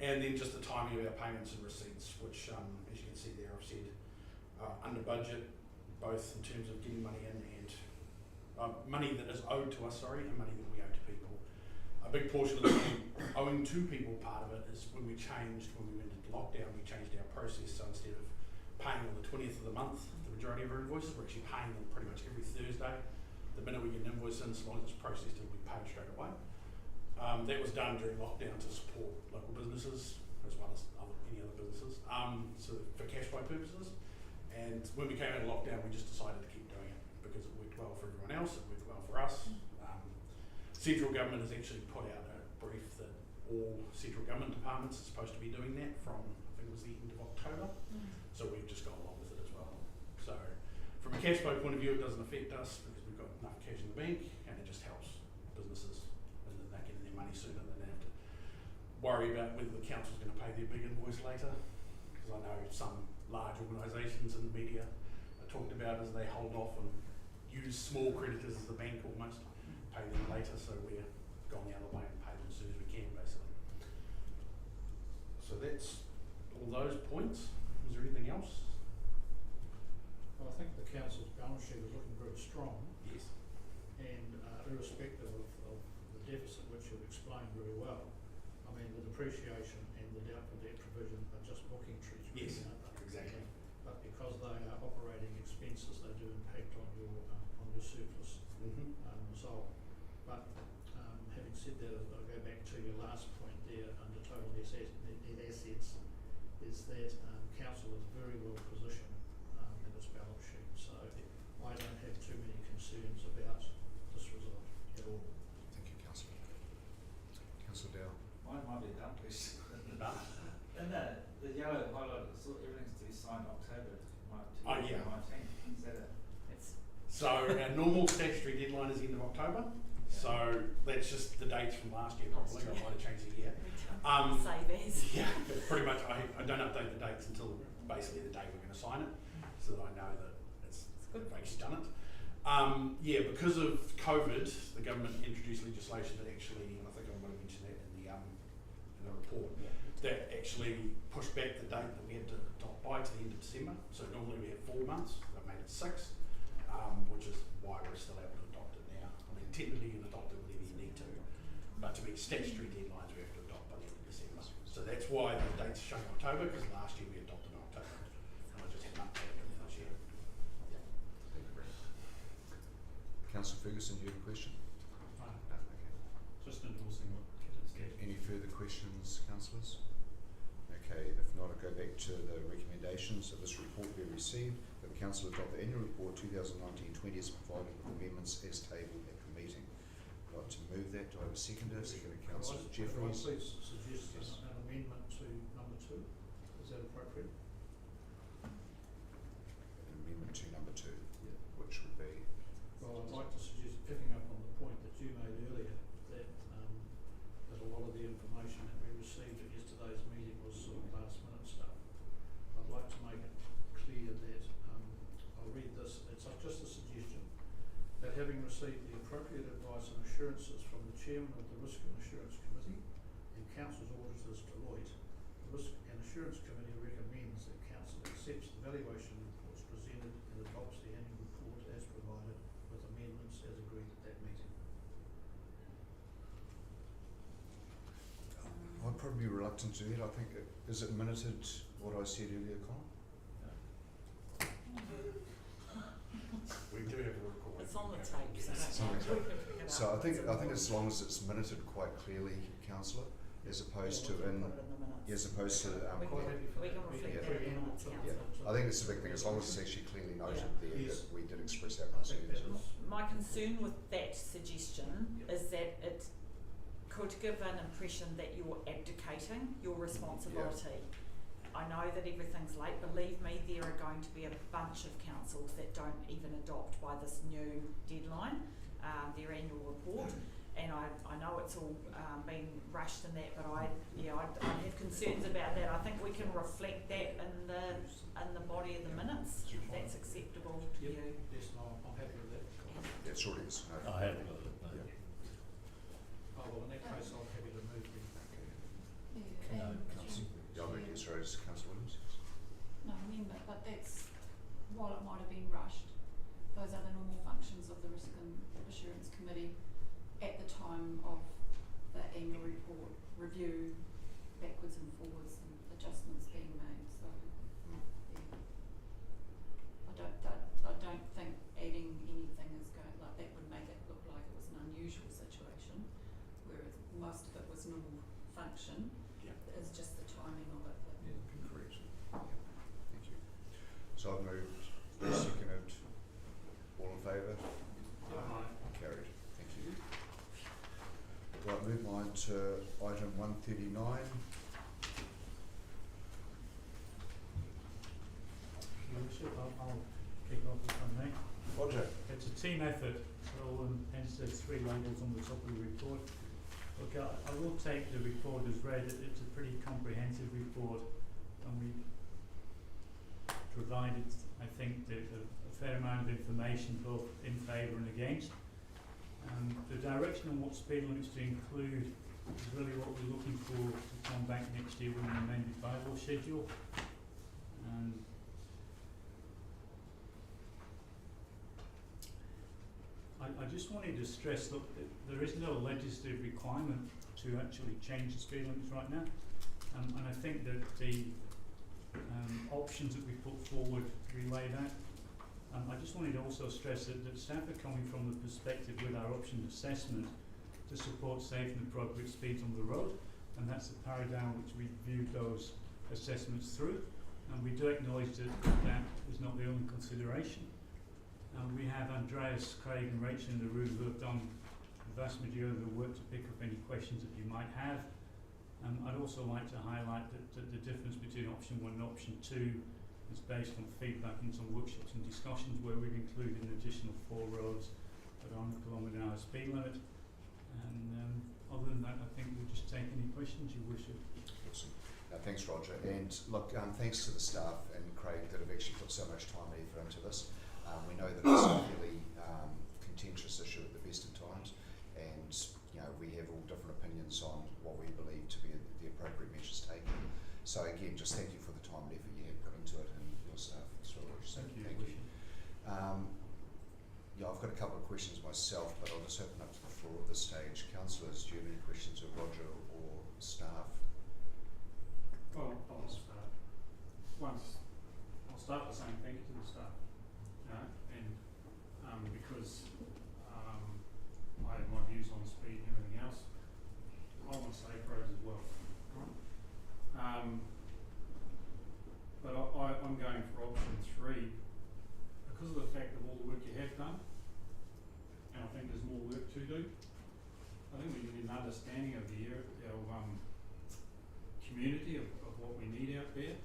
And then just the timing of our payments and receipts, which, as you can see there, I've said under budget, both in terms of getting money in and money that is owed to us, and money that we owe to people. A big portion of the money owing to people part of it is when we went into lockdown, we changed our process. So instead of paying on the 20th of the month, the majority of our invoices, we're actually paying them pretty much every Thursday. The minute we get an invoice in, so long as it's processed, it'll be paid straight away. That was done during lockdown to support local businesses as well as any other businesses, so for cash flow purposes. And when we came out of lockdown, we just decided to keep doing it because it worked well for everyone else, it worked well for us. Central government has actually put out a brief that all central government departments are supposed to be doing that from, I think it was the end of October. So we've just gone along with it as well. So from a cash flow point of view, it doesn't affect us because we've got enough cash in the bank, and it just helps businesses and that they're getting their money sooner than they have to worry about whether the council's going to pay their big invoice later. Because I know some large organisations in the media are talked about as they hold off and use small creditors as the bank almost, pay them later, so we're gone the other way and pay them as soon as we can, basically. So that's all those points. Is there anything else? Well, I think the council's balance sheet is looking very strong. Yes. And irrespective of the deficit, which you've explained very well, I mean, the depreciation and the doubtful debt provision are just booking trees, really, Yes, aren't they? exactly. But because they are operating expenses, they do impact on your surplus result. But having said that, I'll go back to your last point there under total net assets, is that council is very well positioned in its balance sheet. So I don't have too many concerns about this result at all. Thank you, Councillor. Councillor Dow. Mine might be a dumb question. Done. The yellow highlight, so everything's to be signed October 2019. Is that it? So our normal statutory deadline is the end of October. So that's just the dates from last year probably. I might have changed the year. Save as. Yeah, but pretty much I don't update the dates until basically the day we're going to sign it, so that I know that we've actually done it. Yeah, because of COVID, the government introduced legislation that actually, and I think I might have mentioned that in the report, that actually pushed back the date that we had to adopt by to the end of December. So normally we have 4 months, they've made it 6, which is why we're still able to adopt it now. I mean, technically you can adopt it whenever you need to, but to meet statutory deadlines we have to adopt by the end of December. So that's why the date's showing October, because last year we adopted in October, and I just haven't updated it this year. Thank you very much. Councillor Ferguson, do you have a question? No. No, okay. Just endorsing what Kit has said. Any further questions, councillors? Okay, if not, I'll go back to the recommendations of this report we received, that the council adopt the annual report 2019-20 as provided with amendments as tabled at the meeting. I'd like to move that. Do I have a seconder? Seconded Councillor Jeffries. Could I please suggest Yes. an amendment to number 2? Is that appropriate? An amendment to number 2, Yeah. which would be. Well, I'd like to suggest, picking up on the point that you made earlier, that a lot of the information that we received at yesterday's meeting was sort of last minute stuff. I'd like to make it clear that, I'll read this, it's just a suggestion, that having received the appropriate advice and assurances from the Chairman of the Risk and Assurance Committee and Council's auditors Deloitte, the Risk and Assurance Committee recommends that Council accepts the valuation reports presented and adopts the annual report as provided with amendments as agreed at that meeting. I'd probably be reluctant to do it. I think, is it minuted what I said earlier, Colin? We do have a record. It's on the tape, so It's on the tape. we can pick it up. So I think It's as long as it's minuted quite clearly, councillor, as opposed to we'll in, put it in the minutes. as opposed to We Quite can- happy for we that. can reflect that in the minutes, yeah, councillor. I think it's a big thing, as long as it's actually clearly noted Yeah. there Yes. that we did express our I think concerns. that was, My concern with that suggestion Yep. is that it could give an impression that you're abdicating your responsibility. I know that everything's late. Believe me, there are going to be a bunch of councils that don't even adopt by this new deadline their annual report. and I know it's all been rushed and that, but I have concerns about that. I think we can reflect that in the body of the minutes, if that's acceptable to Yep. you. Yes, no, I'm happy with that. Yeah, it's already, no. I haven't got it, no. Yeah. Oh, well, in that case, I'm happy to move the Yeah, and Council, yeah, I'm ready, sorry, it's Councillor Williams. no, remember, but that's, while it might have been rushed, those are the normal functions of the Risk and Assurance Committee at the time of the annual report review, backwards and forwards and adjustments being made, so, yeah. I don't think adding anything is going, like, that would make it look like it was an unusual situation, whereas most of it was normal function. Yeah. It's just the timing of it that. Correct. Yeah, thank you. So I've moved, seconded, all in favour? Carried, thank you. Right, move mine to item 139. Your Worship, I'll kick off if I may. Roger. It's a team effort, so hence there's 3 labels on the top of the report. Look, I will take the report as read. It's a pretty comprehensive report, and we provided, I think, a fair amount of information both in favour and against. The direction on what speed limits to include is really what we're looking for to come back next year with an amended bylaw schedule. And I just wanted to stress that there is no legislative requirement to actually change the speed limits right now, and I think that the options that we put forward relay that. I just wanted to also stress that staff are coming from the perspective with our option assessment to support safe and appropriate speeds on the road, and that's the paradigm which we viewed those assessments through, and we do acknowledge that that is not the only consideration. We have Andreas, Craig and Rachel in the room who have done the vast majority of the work to pick up any questions that you might have. I'd also like to highlight that the difference between option 1 and option 2 is based on feedback in some workshops and discussions where we've included an additional 4 roads that are on the km/h speed limit. And other than that, I think we'll just take any questions you wish to. Awesome. Thanks, Roger. And look, thanks to the staff and Craig that have actually put so much time and effort into this. We know that it's a fairly contentious issue at the best of times, and we have all different opinions on what we believe to be the appropriate measures taken. So again, just thank you for the time and effort you have put into it, and your staff as well. So thank you. I've got a couple of questions myself, but I'll just open up to the floor at this stage. Councillors, do you have any questions of Roger or staff? Well, I'll start. I'll start by saying thank you to the staff. And because I have my views on speed and everything else, I want to safe roads as well. But I'm going for option 3 because of the fact of all the work you have done, and I think there's more work to do. I think we need an understanding of our community of what we need out there.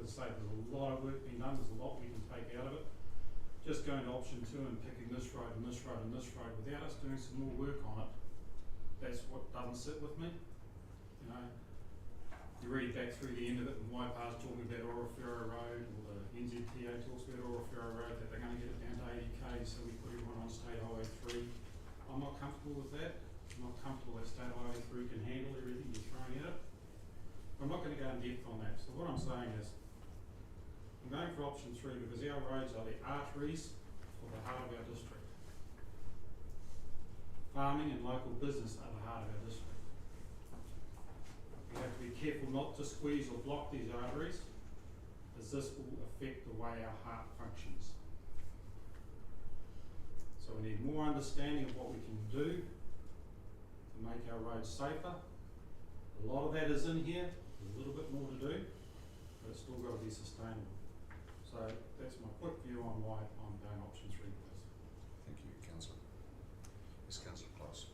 As I say, there's a lot of work being done, there's a lot we can take out of it. Just going to option 2 and picking this road and this road and this road without us doing some more work on it, that's what doesn't sit with me. You read back through the end of it, and YPA's talking about Olorohanga Road, or the NZTA talks about Olorohanga Road, that they're going to get it down to 80 km, so we put everyone on State Highway 3. I'm not comfortable with that. I'm not comfortable that State Highway 3 can handle everything you're throwing at it. I'm not going to go in depth on that. So what I'm saying is, I'm going for option 3 because our roads are the arteries for the heart of our district. Farming and local business are the heart of our district. We have to be careful not to squeeze or block these arteries, as this will affect the way our heart functions. So we need more understanding of what we can do to make our roads safer. A lot of that is in here, there's a little bit more to do, but it's still got to be sustainable. So that's my quick view on why I'm going option 3 with this. Thank you, Councillor. Yes, Councillor Close.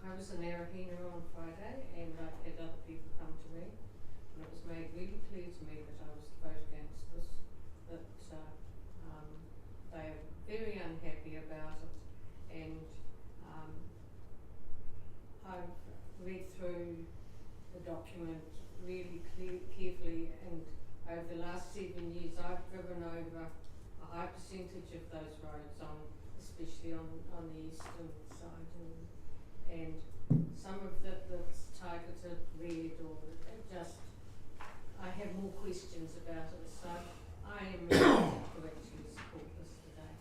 I was in Otorohanga on Friday, and I've had other people come to me, and it was made really clear to me that I was to vote against this, that they are very unhappy about it, and I've read through the document really carefully, and over the last 7 years I've driven over a high percentage of those roads, especially on the eastern side, and some of that's targeted red, or I have more questions about it, so I am ready to actually support this today.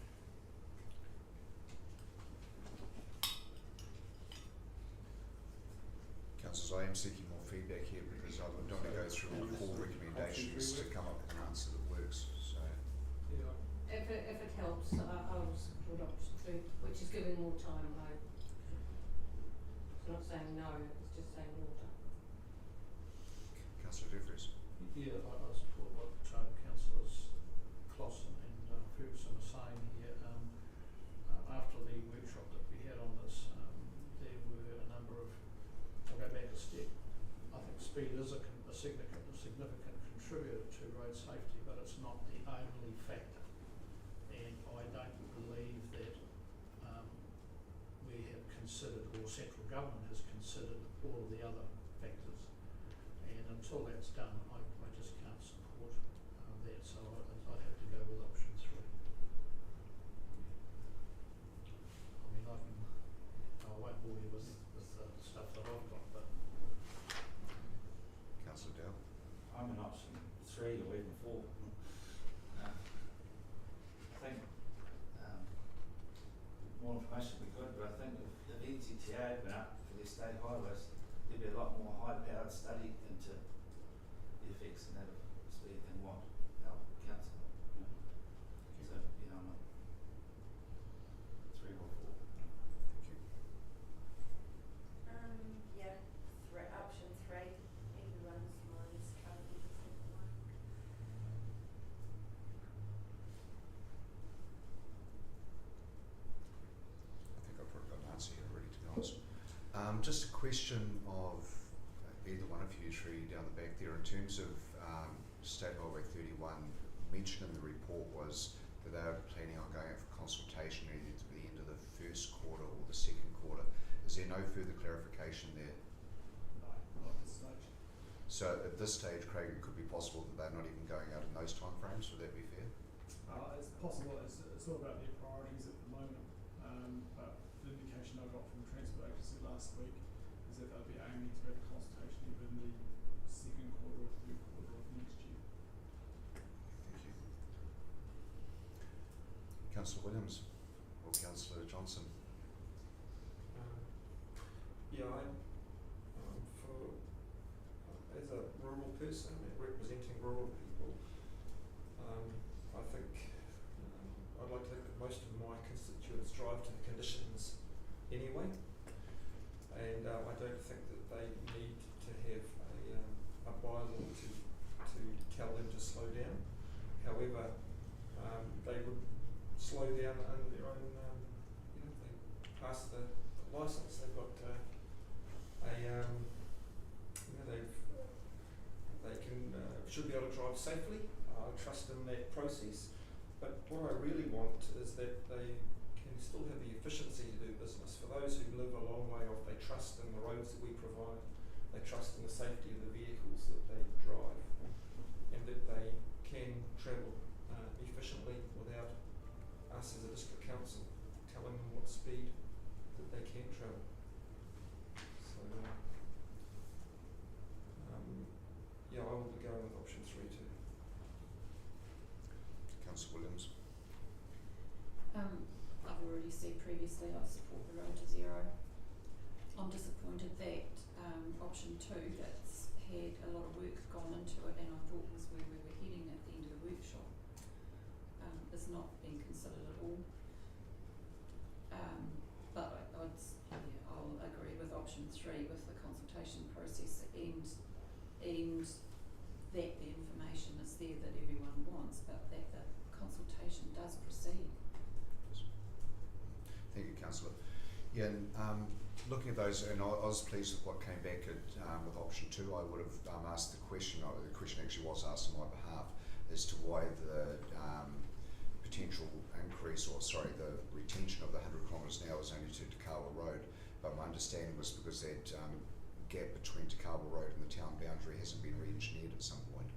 Councillors, I am seeking more feedback here because I don't want to go through all 4 recommendations to come up with an answer that works. So, Yeah. If it helps, I will support option 2, which is giving more time. It's not saying no, it's just saying more time. Councillor Jeffries. Yeah, I support what Councillors Clausen and Ferguson are saying here. After the workshop that we had on this, there were a number of, I'll go back a step. I think speed is a significant contributor to road safety, but it's not the only factor. And I don't believe that we have considered, or central government has considered, all of the other factors. And until that's done, I just can't support that, so I'd have to go with option 3. I mean, I won't bore you with the stuff that I've got, but Councillor Dowell. I'm in option 3 or even 4. I think more information would be good, but I think if NZTA open up for their state highways, there'd be a lot more high-powered study into the effects and that of speed than what our council. So, yeah, I'm not 3 or 4. Thank you. Yeah, option 3. Everyone's mind's covered with the second one. I think I've probably got an answer here already, to be honest. Just a question of either one of you three down the back there, in terms of State Highway 31, mentioned in the report was that they are planning on going out for consultation either to the end of the first quarter or the second quarter. Is there no further clarification there? No, not at this stage. So at this stage, Craig, it could be possible that they're not even going out in those timeframes. Would that be fair? It's possible. It's all about their priorities at the moment. But the indication I got from the Transport Agency last week is that they'll be aiming to have a consultation either in the second quarter or third quarter of next year. Thank you. Councillor Williams or Councillor Johnson? Yeah, as a rural person representing rural people, I think I'd like to think that most of my constituents drive to the conditions anyway, and I don't think that they need to have a bylaw to tell them to slow down. However, they would slow down on their own. They pass the licence. They've got they can should be able to drive safely. I trust in that process. But what I really want is that they can still have the efficiency to do business. For those who live a long way off, they trust in the roads that we provide. They trust in the safety of the vehicles that they drive, and that they can travel efficiently without us as a district council telling them what speed that they can travel. So, yeah, I will be going with option 3 too. Councillor Williams? I've already said previously I support the road to zero. I'm disappointed that option 2, that's had a lot of work gone into it and I thought was where we were heading at the end of the workshop, is not being considered at all. But I'll agree with option 3 with the consultation process and that the information is there that everyone wants, but that the consultation does proceed. Thank you, Councillor. Yeah, and looking at those, and I was pleased with what came back at, with option 2. I would have asked the question actually was asked on my behalf as to why the potential increase, or sorry, the retention of the 100 kilometres an hour is only to Takawa Road, but my understanding was because that gap between Takawa Road and the town boundary hasn't been re-engineered at some point.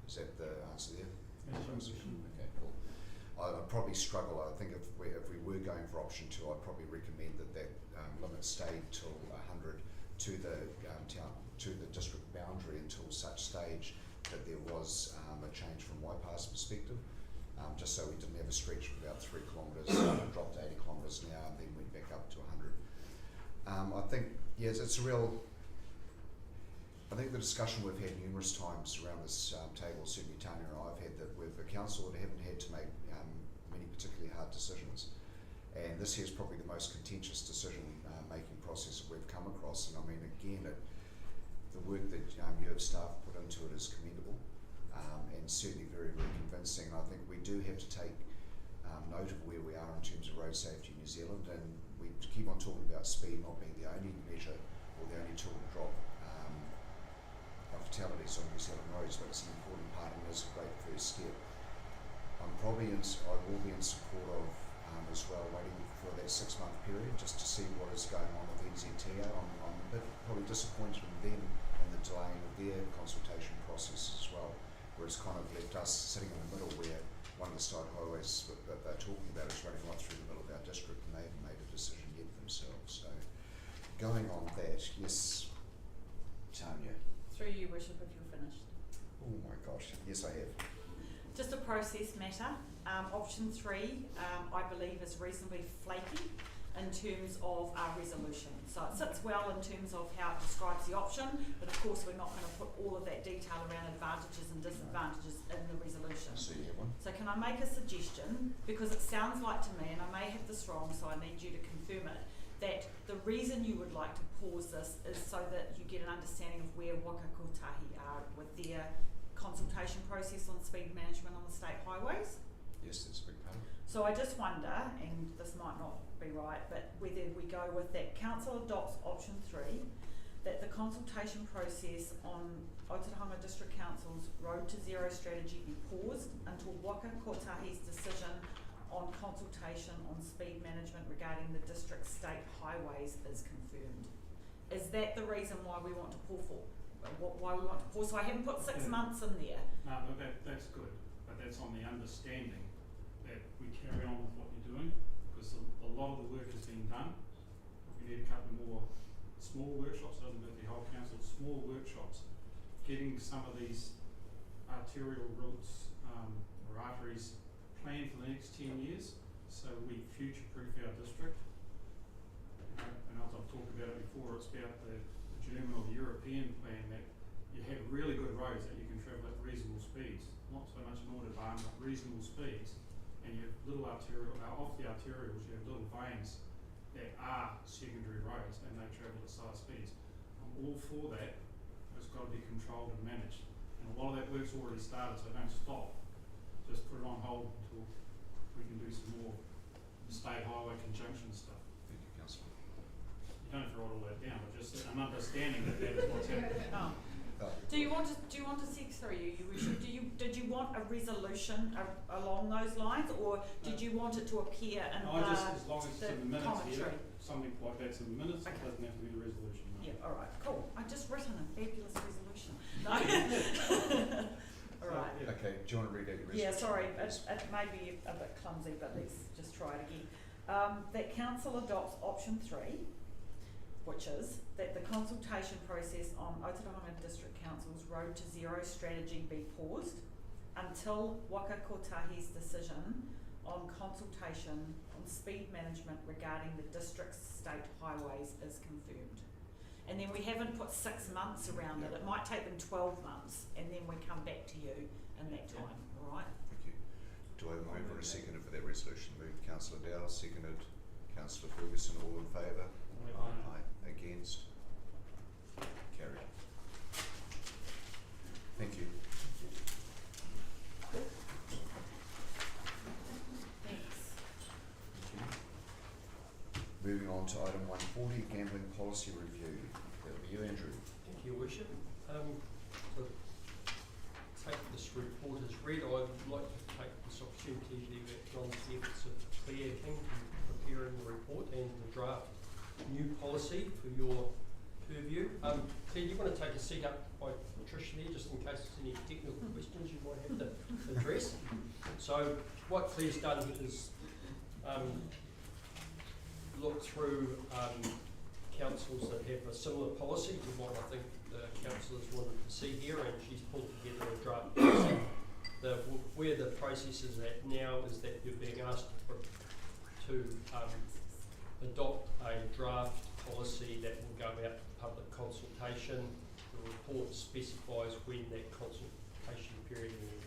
Is that the answer there? Okay, cool. I'd probably struggle. I think if we were going for option 2, I'd probably recommend that limit stayed till 100 to the to the district boundary until such stage that there was a change from Waipa's perspective, just so we didn't have a stretch of about 3 kilometres, dropped to 80 kilometres an hour and then went back up to 100. I think, yes, it's a real, I think the discussion we've had numerous times around this table, certainly Tanya and I have had, that with a council that haven't had to make many particularly hard decisions, and this here is probably the most contentious decision making process that we've come across. And I mean, again, the work that you have staff put into it is commendable, and certainly very, very convincing. And I think we do have to take note of where we are in terms of road safety in New Zealand, and we keep on talking about speed not being the only measure or the only tool to drop fatalities on New Zealand roads, but it's an important part and it's a great first step. I will be in support of as well, waiting for that 6-month period just to see what is going on with NZTA. I'm a bit probably disappointed in them and the delaying of their consultation process as well, where it's kind of left us sitting in the middle, where one of the state highways that they're talking about is running right through the middle of our district and they haven't made a decision yet themselves. So going on that, yes, Tanya. Through you, Worship, if you're finished. Oh my gosh, yes I have. Just a process matter. Option 3, I believe, is reasonably flaky in terms of our resolution. So it sits well in terms of how it describes the option, but of course we're not going to put all of that detail around advantages and disadvantages in the resolution. So you have one? So can I make a suggestion, because it sounds like to me, and I may have this wrong, so I need you to confirm it, that the reason you would like to pause this is so that you get an understanding of where Waka Kotahi are with their consultation process on speed management on the state highways. Yes, that's a big part. So I just wonder, and this might not be right, but whether we go with that council adopts option 3, that the consultation process on Otorohanga District Council's Road to Zero strategy be paused until Waka Kotahi's decision on consultation on speed management regarding the district state highways is confirmed. Is that the reason why we want to pause for? Why we want to pause? So I haven't put 6 months in there. No, that's good, but that's on the understanding that we carry on with what you're doing, because a lot of the work has been done. If we need a couple more small workshops, it doesn't have to be whole council, small workshops, getting some of these arterial routes or arteries planned for the next 10 years, so we future-proof our district. And as I've talked about it before, it's about the German or the European plan that you have really good roads that you can travel at reasonable speeds, not so much an autobahn, but reasonable speeds. And you have little arterial, off the arterials, you have little veins that are secondary roads and they travel at slower speeds. I'm all for that, but it's got to be controlled and managed. And a lot of that work's already started, so don't stop. Just put it on hold until we can do some more state highway conjunction stuff. Thank you, Councillor. You don't have to write all that down, but just an understanding that that is what's happening. Oh. Do you want to seek through you Worship? Did you want a resolution along those lines, or did you want it to appear in As long as it's in the minutes commentary? here, something like that's in the minutes, Okay. it doesn't have to be the resolution. No. Yeah, all right, cool. I just written a fabulous resolution. No. All right. Yeah. Okay, do you want to read out your resolution? Yeah, sorry, it may be a bit clumsy, but let's just try it again. That council adopts option 3, which is that the consultation process on Otorohanga District Council's Road to Zero strategy be paused until Waka Kotahi's decision on consultation on speed management regarding the district's state highways is confirmed. And then we haven't put 6 months around it. It might take them 12 months, and then we come back to you in that time, all right? Thank you. Do I have a mover and a seconder for that resolution? Moved Councillor Dow, seconded Councillor Ferguson. All in favour? Aye. Against? Carried. Thank you. Thanks. Thank you. Moving on to item 140, gambling policy review. That'll be you, Andrew. Thank you, Worship. So take this report as read. I would like to take this opportunity to acknowledge the efforts of Claire King in preparing the report and the draft new policy for your purview. Claire, do you want to take a seat up by Trish there, just in case there's any technical questions you might have to address? So what Claire's done is look through councils that have a similar policy to what I think the councillors wanted to see here, and she's pulled together a draft policy. Where the process is at now is that you're being asked to adopt a draft policy that will go out to public consultation. The report specifies when that consultation period will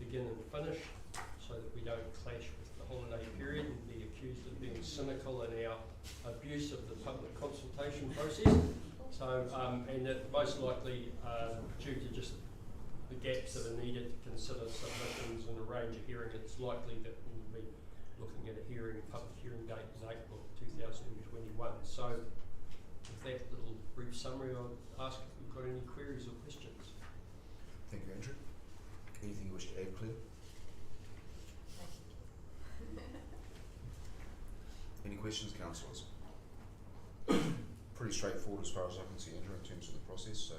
begin and finish, so that we don't clash with the holiday period and be accused of being cynical in our abuse of the public consultation process. So, and that most likely, due to just the gaps that are needed to consider submissions and arrange a hearing, it's likely that we'll be looking at a public hearing date in April 2021. So, with that little brief summary, I'll ask if we've got any queries or questions. Thank you, Andrew. Anything you wish to add, Claire? Any questions, councillors? Pretty straightforward as far as I can see, Andrew, in terms of the process. So,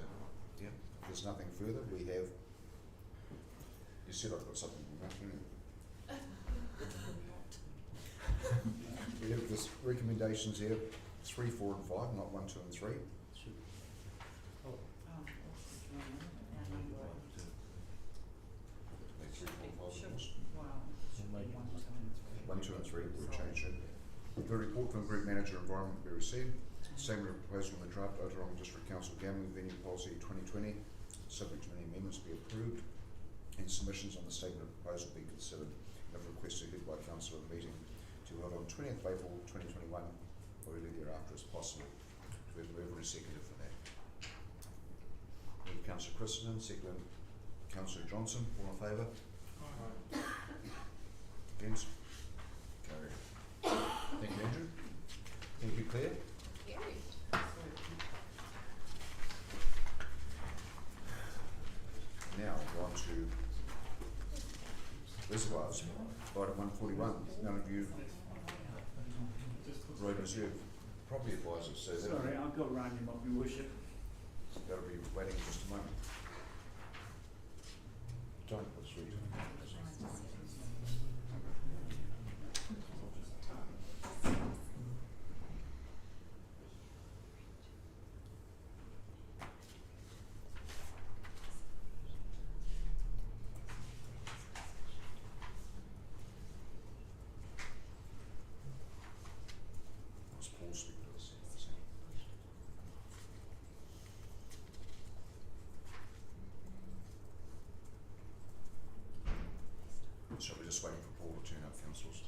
yeah, if there's nothing further, we have. You said I've got something in that, didn't you? We have this recommendations here: 3, 4, and 5, not 1, 2, and 3. One, two, and 3, we've changed it. The report from Group Manager Environment will be received. Statement of proposal on the draft Otorohanga District Council Gambling Venue Policy 2020, subject to any amendments, be approved, and submissions on the statement of proposal be considered. And if requested by Council at the meeting to be held on 20th of April 2021 or early thereafter as possible. Do we have a mover and a seconder for that? Move Councillor Christensen, second Councillor Johnson. All in favour? Aye. Against? Carried. Thank you, Andrew. Thank you, Claire. Now we're on to Reservoirs, item 141. None of you road reserve property advisors, so Sorry, I've got random up, your worship. that'll be waiting just a moment. Don't put through. So we're just waiting for Paul to turn up, councillors.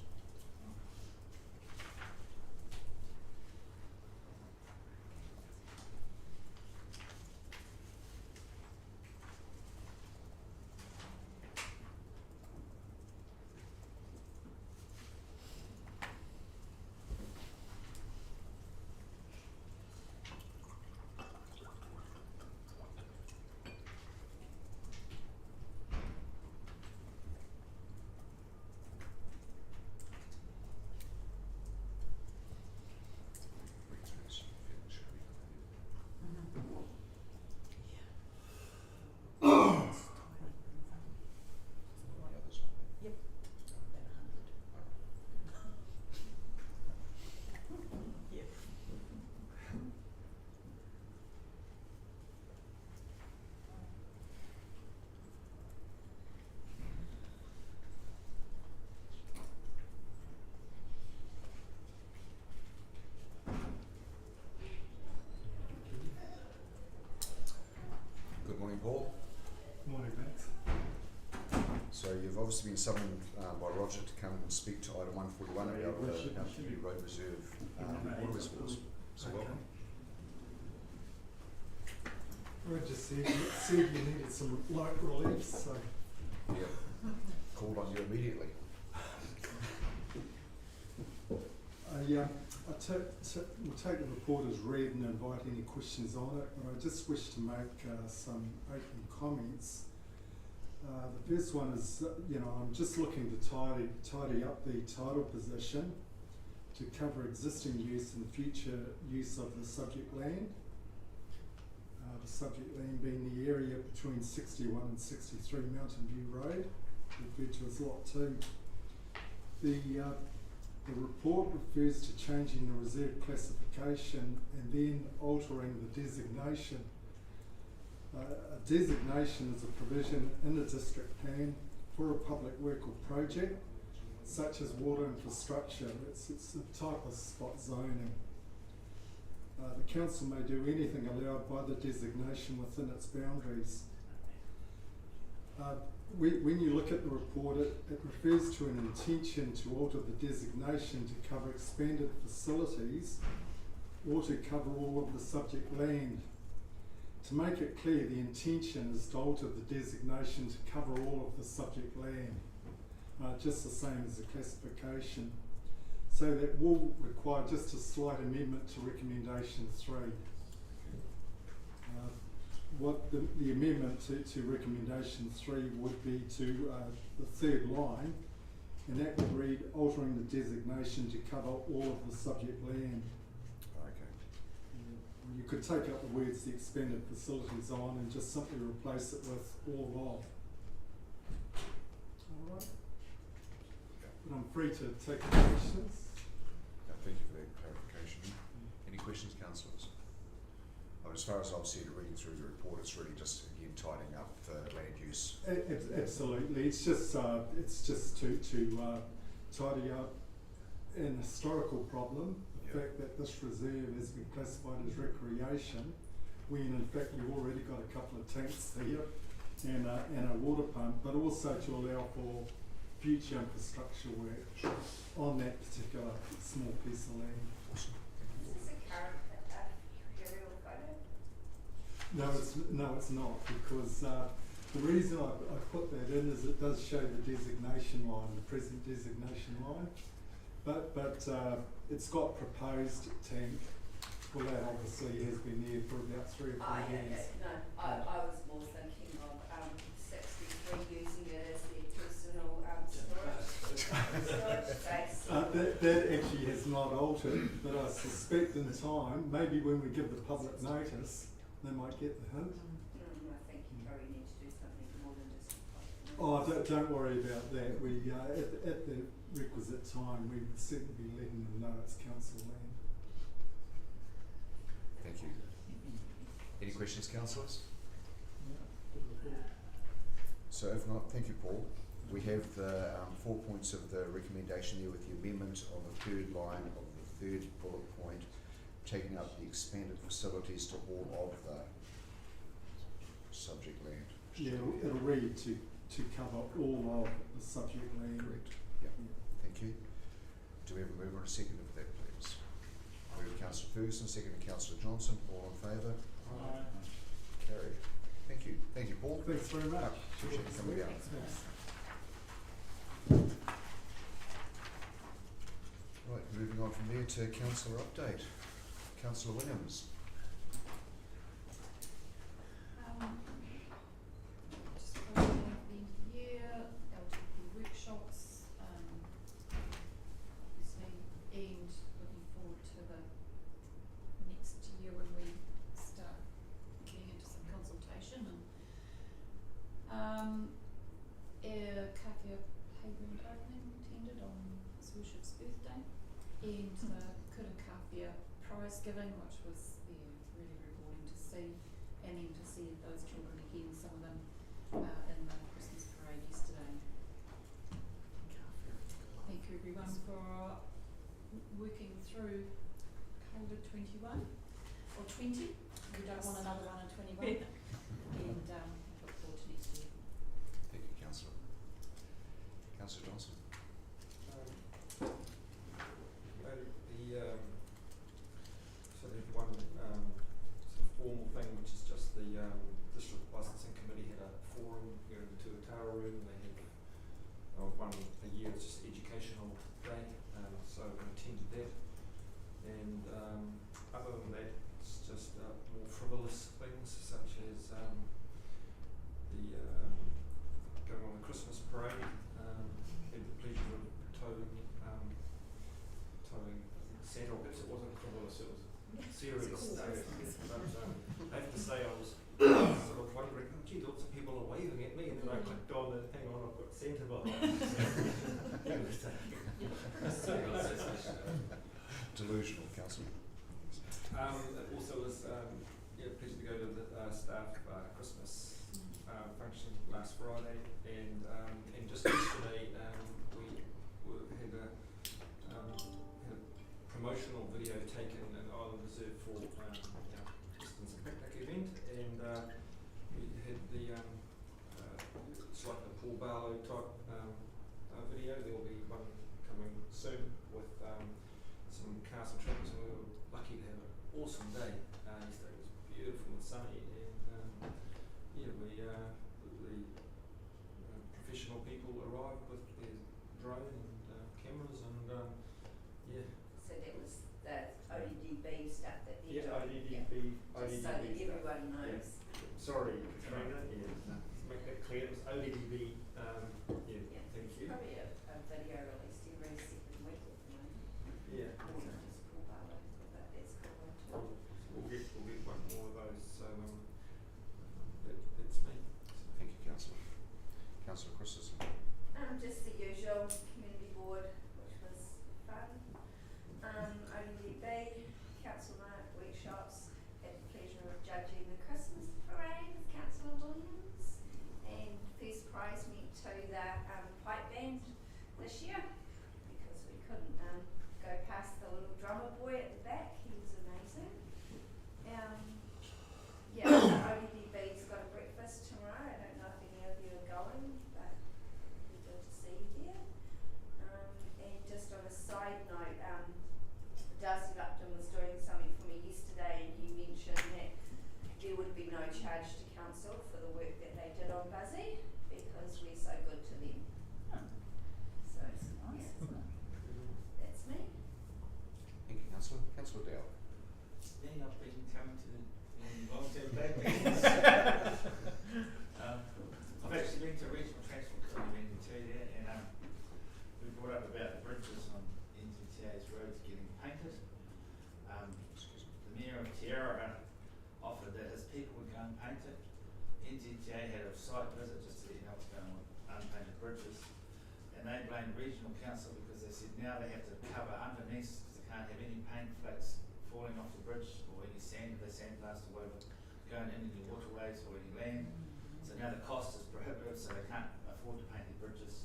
Good morning, Paul. Morning, Max. So you've obviously been summoned by Roger to come and speak to item 141 about the road reserve water reservoirs. So welcome. Roger said you needed some light relief, so. Yeah. Called on you immediately. We'll take the report as read and invite any questions on it, but I just wish to make some opening comments. The first one is, I'm just looking to tidy up the title position to cover existing use and future use of the subject land. The subject land being the area between 61 and 63 Mountain View Road, referred to as Lot 2. The report refers to changing the reserve classification and then altering the designation. A designation is a provision in the district plan for a public work or project, such as water infrastructure. It's a type of spot zoning. The council may do anything allowed by the designation within its boundaries. When you look at the report, it refers to an intention to alter the designation to cover expanded facilities or to cover all of the subject land. To make it clear, the intention is to alter the designation to cover all of the subject land, just the same as the classification. So that will require just a slight amendment to recommendation 3. What the amendment to recommendation 3 would be to the third line, and that would read altering the designation to cover all of the subject land. Okay. You could take out the words the expanded facilities on and just simply replace it with all of. Alright. But I'm free to take questions. Thank you for that clarification. Any questions, councillors? As far as I've seen it reading through the report, it's really just again tidying up the land use. Absolutely, it's just to tidy up an historical problem. The fact that this reserve has been classified as recreation, when in fact you've already got a couple of tanks there and a water pump, but also to allow for future infrastructure work on that particular small piece of land. Awesome. Is this a current aerial photo? No, it's not, because the reason I put that in is it does show the designation line, the present designation line, but it's got proposed tank. Well, that obviously has been there for about 3 or 4 years. No, I was more thinking of 63 using it as their personal storage space. That actually has not altered, but I suspect in time, maybe when we give the public notice, they might get the hint. I think you probably need to do something more than just. Oh, don't worry about that. We at the requisite time, we would certainly be letting them know it's council land. Thank you. Any questions, councillors? So if not, thank you, Paul. We have the 4 points of the recommendation there with the amendment on the third line of the third bullet point, taking up the expanded facilities to all of the subject land. Yeah, it'll read to cover all of the subject land. Correct. Yep. Thank you. Do we have a mover and a seconder for that, please? We have Councillor Ferguson, second to Councillor Johnson. All in favour? Aye. Carried. Thank you. Thank you, Paul. Thanks very much. Appreciate you coming down. Thanks. Right, moving on from there to councillor update. Councillor Williams. Just closing at the end of the year, LTP workshops, obviously, and looking forward to the next year when we start getting into some consultation and Kafia playground opening attended on his worship's birthday, and the Kafia prize giving, which was really rewarding to see, and then to see those children again, some of them in the Christmas parade yesterday. Thank you everyone for working through COVID-21 or 20. We don't want another one in 21. And look forward to next year. Thank you, Councillor. Councillor Johnson. So there's one sort of formal thing, which is just the District Licensing Committee had a forum here in the Tuatara room, and they had one a year, it's just educational day, so I attended that. And other than that, it's just more frivolous things such as the process. But I have to say I was sort of wondering, oh gee, lots of people are waving at me, and then I clicked on and hang on, I've got centre behind. Delusional, councillor. It also was pleased to go to the staff Christmas function last Friday, and just yesterday had a promotional video taken in Island Reserve for Distance and Picnic event, and we had the it's like the Paul Barlow type video. There will be one coming soon with some castle trimmers, and we were lucky to have an awesome day. Yesterday was beautiful and sunny, and the professional people arrived with their drone and cameras, and So that was the ODDB stuff that they're yeah, doing. ODDB, Just so that everyone knows. Sorry, Katrina, to make that clear, it was ODDB, Yeah. thank you. Probably a video released every second week at the moment. Yeah. Or just Paul Barlow, but that's cool one too. We'll get one more of those, so that's me. Thank you, councillor. Councillor Christensen. Just the usual community board, which was fun. ODDB, council night, workshops, had the pleasure of judging the Christmas parade with Councillor Williams, and first prize went to the pipe band this year, because we couldn't go past the little drummer boy at the back. He was amazing. So ODDB's got a breakfast tomorrow. I don't know if any of you are going, but it'd be good to see you there. And just on a side note, Darcy Lupton was doing something for me yesterday, and he mentioned that there would be no charge to council for the work that they did on Buzzy, because we're so good to them. So That's nice, isn't it? that's me. Thank you, councillor. Councillor Dowd. Yeah, I've been coming to the long-term back meetings. I've actually been to Regional Transport Committee meeting too there, and we brought up about the bridges on NZTA's roads getting painted. The Mayor of Tierra offered that his people would go and paint it. NZTA had a site visit just to let you know what's going on with unpainted bridges, and they blamed Regional Council because they said now they have to cover underneath because they can't have any paint flakes falling off the bridge, or any sand, if they sandblast or whatever, going in any waterways or any land. So now the cost is prohibitive, so they can't afford to paint their bridges.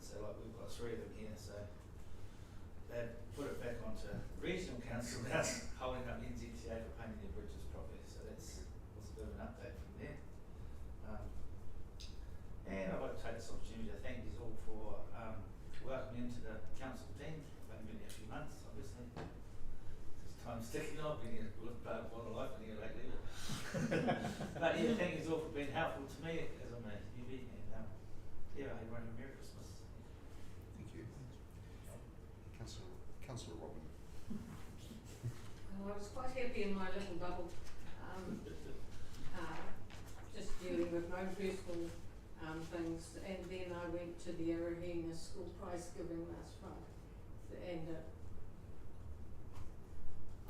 So like we've got 3 of them here, so they've put it back onto the Regional Council now, holding up NZTA for painting their bridges properly. So was a bit of an update from there. And I'd like to take this opportunity to thank you all for welcoming into the council team. I've only been here a few months, obviously. Time's ticking on, being a little part of my life, and here lately. But yeah, thank you all for being helpful to me as I'm a newbie, and I hope everyone have a Merry Christmas. Thank you. Councillor Robin. Well, I was quite happy in my little bubble, just dealing with no personal things, and then I went to the Otorohanga school prize giving last Friday, and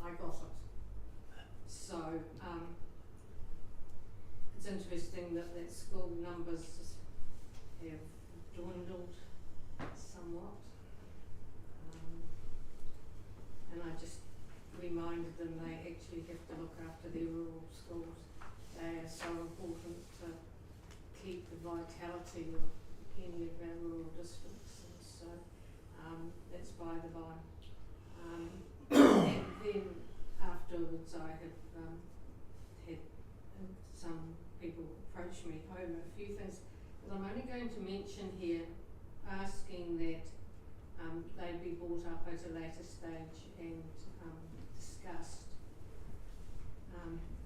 I got it. So it's interesting that school numbers have dwindled somewhat, and I just reminded them they actually have to look after their rural schools. They are so important to keep the vitality of any of our rural districts, and so that's by the by. And then afterwards I had had some people approach me over a few things, but I'm only going to mention here asking that they be brought up at a later stage and discussed.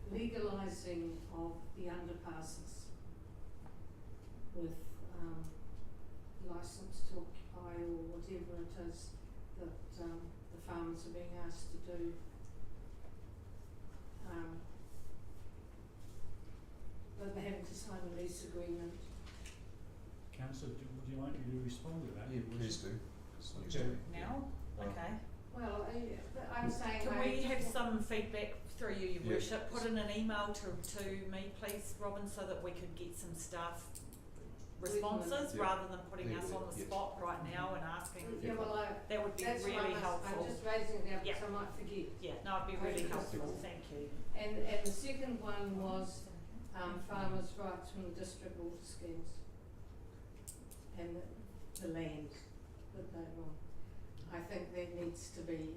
Legalising of the underpasses with licence to occupy or whatever it is that the farmers are being asked to do. But they're having to sign a lease agreement. Councillor, would you like me to respond to that? Yeah, please do. Okay. Now? Okay. Well, I'm saying. Can we have some feedback through you, Your Yeah. Worship, put in an email to me, please, Robin, so that we could get some staff responses Yeah. rather than putting Yeah, us on the yeah. spot right now and asking. Yeah, well, That would be that's why really I'm helpful. just raising it now because Yeah. I might forget. Yeah, no, it'd be really Okay. helpful, thank you. And the second one was farmers' rights from the district water schemes and the land that they want. I think that needs to be,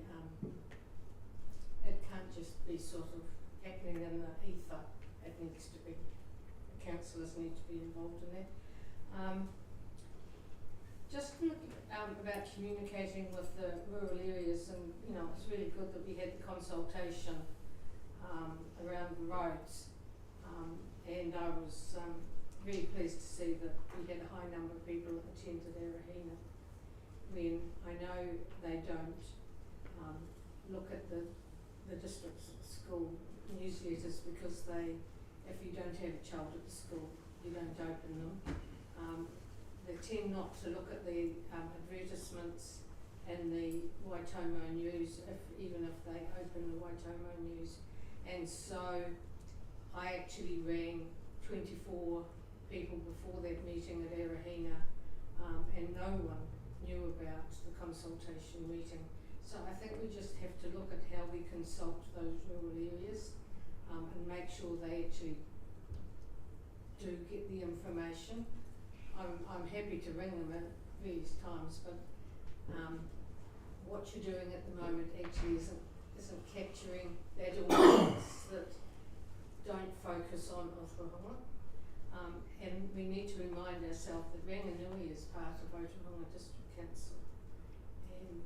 it can't just be sort of happening in the ether. It needs to be, the councillors need to be involved in that. Just about communicating with the rural areas, and you know, it's really good that we had the consultation around the roads, and I was very pleased to see that we had a high number of people that attended Arahina, when I know they don't look at the district's school newsletters because if you don't have a child at the school, you don't open them. They tend not to look at the advertisements in the Waitomo News, even if they open the Waitomo News. And so I actually rang 24 people before that meeting at Arahina, and no one knew about the consultation meeting. So I think we just have to look at how we consult those rural areas and make sure they actually do get the information. I'm happy to ring them at various times, but what you're doing at the moment actually isn't capturing that audience that don't focus on Otorohanga. And we need to remind ourselves that Ranganui is part of Otorohanga District Council, and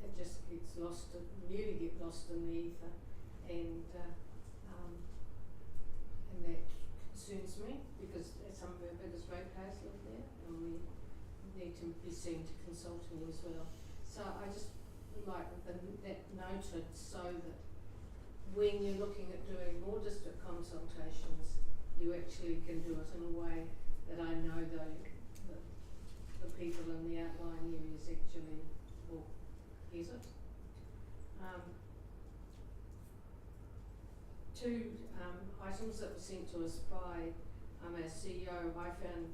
it just gets lost, really get lost in the ether, and that concerns me because some of our biggest ratepayers live there, and we need to be seen to consulting as well. So I just would like that noted so that when you're looking at doing more district consultations, you actually can do it in a way that I know the people in the outlying areas actually will get it. Two items that were sent to us by our CEO I found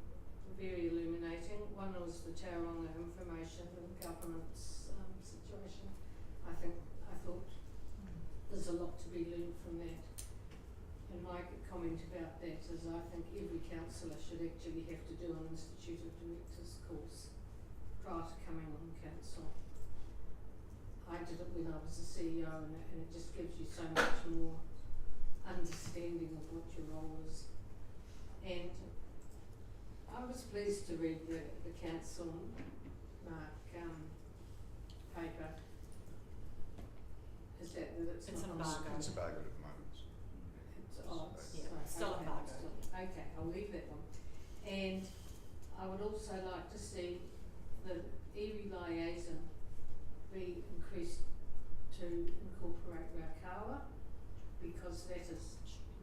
very illuminating. One was the Tauranga information and governance situation. I thought there's a lot to be learned from that. And my comment about that is I think every councillor should actually have to do an Institute of Directors course prior to coming on council. I did it when I was a CEO, and it just gives you so much more understanding of what your role is. And I was pleased to read the council paper. Is that it's It's not an on embargo. It's embargoed at the moment. Still okay, embargoed. Okay, I'll leave that one. And I would also like to see the iwi liaison be increased to incorporate Raukawa, because that is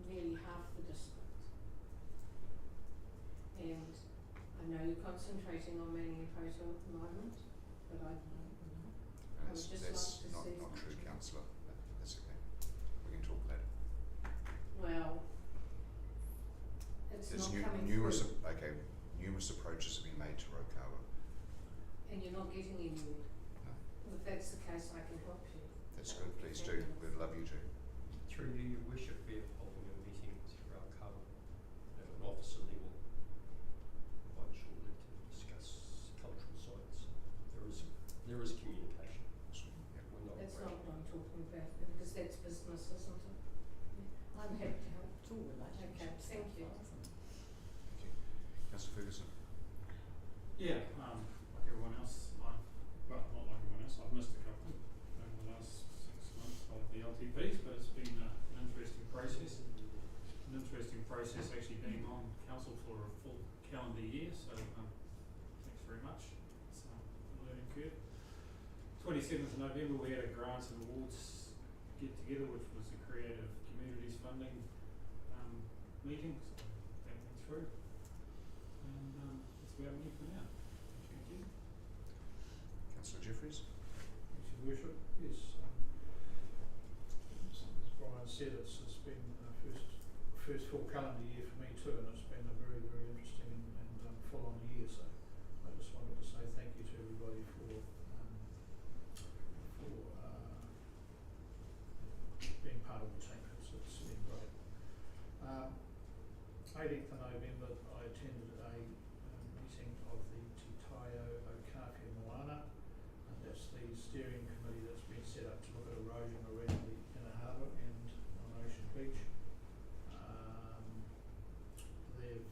nearly half the district. And I know you're concentrating on Mangiapoto at the moment, but I would just That's like to not see. true, councillor. That's okay. We can talk later. Well, it's There's not coming numerous through, numerous approaches have been made to Raukawa. and you're not getting anywhere. No, If that's the case, I can help you. that's That good. would be Please do. fabulous. We'd love you to. Through you, Your Worship, we are holding a meeting throughout Kawa at an officer level quite shortly to discuss cultural sites. There is communication. Yeah. We're not That's afraid. not what I'm talking about, because that's business, isn't it? Yeah. I'm happy to help. It's all relationships. Okay, thank you. Thank you. Councillor Ferguson. Yeah, like everyone else, well, not like everyone else, I've missed a couple over the last 6 months of the LTPs, but it's been an interesting process. An interesting process actually being on council for a full calendar year, so thanks very much. It's a learning curve. 27th of November we had a grants and awards get together, which was a creative communities funding meeting, so that went through. And that's where I'm here for now. Thank you. Councillor Jeffries. Thanks, Your Worship. Yes, as Brian said, it's been first full calendar year for me too, and it's been a very, very interesting and full on year, so I just wanted to say thank you to everybody for being part of the team. It's been great. 18th of November I attended a meeting of the Te Taio o Kawhia Moana, and that's the steering committee that's been set up to look at erosion around the inner harbour and on Ocean Beach. They've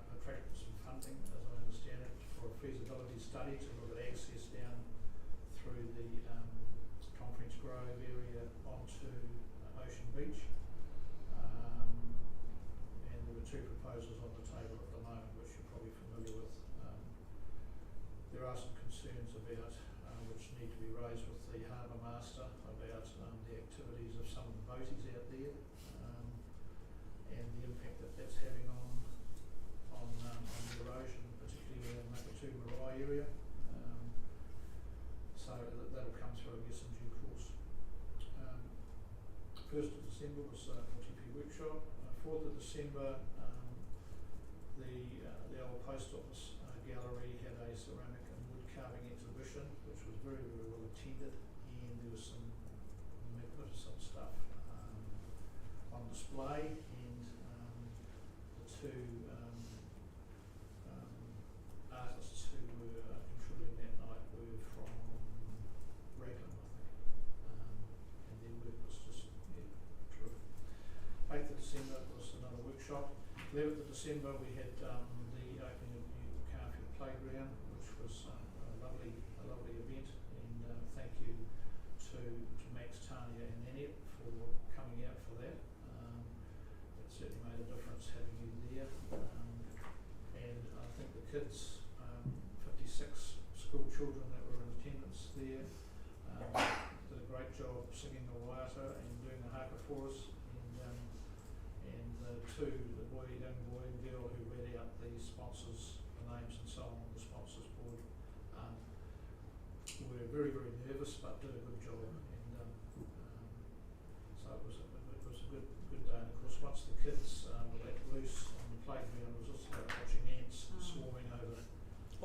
attracted some funding, as I understand it, for a feasibility study to look at access down through the Conference Grove area onto Ocean Beach. And there were two proposals on the table at the moment, which you're probably familiar with. There are some concerns about which need to be raised with the harbour master about the activities of some of the boaties out there, and the impact that that's having on the erosion, particularly around Makatu Marae area. So that'll come through, I guess, in due course. 1st of December was OTP workshop. 4th of December, the old post office gallery had a ceramic and wood carving exhibition, which was very, very well attended, and there was some magnificent stuff on display, and the two artists who were contributing that night were from Raglan, I think, and their work was just terrific. 8th of December was another workshop. 11th of December we had the opening of new Kawhia Playground, which was a lovely event, and thank you to Max, Tania and Annette for coming out for that. It certainly made a difference having you there, and I think the kids, 56 school children that were in attendance there, did a great job singing the waiata and doing the haka for us, and the young boy and girl who read out the sponsors, the names and so on the sponsors board, were very, very nervous but did a good job, and so it was a good day. And of course, once the kids were let loose on the playground, it was just like watching ants swarming over.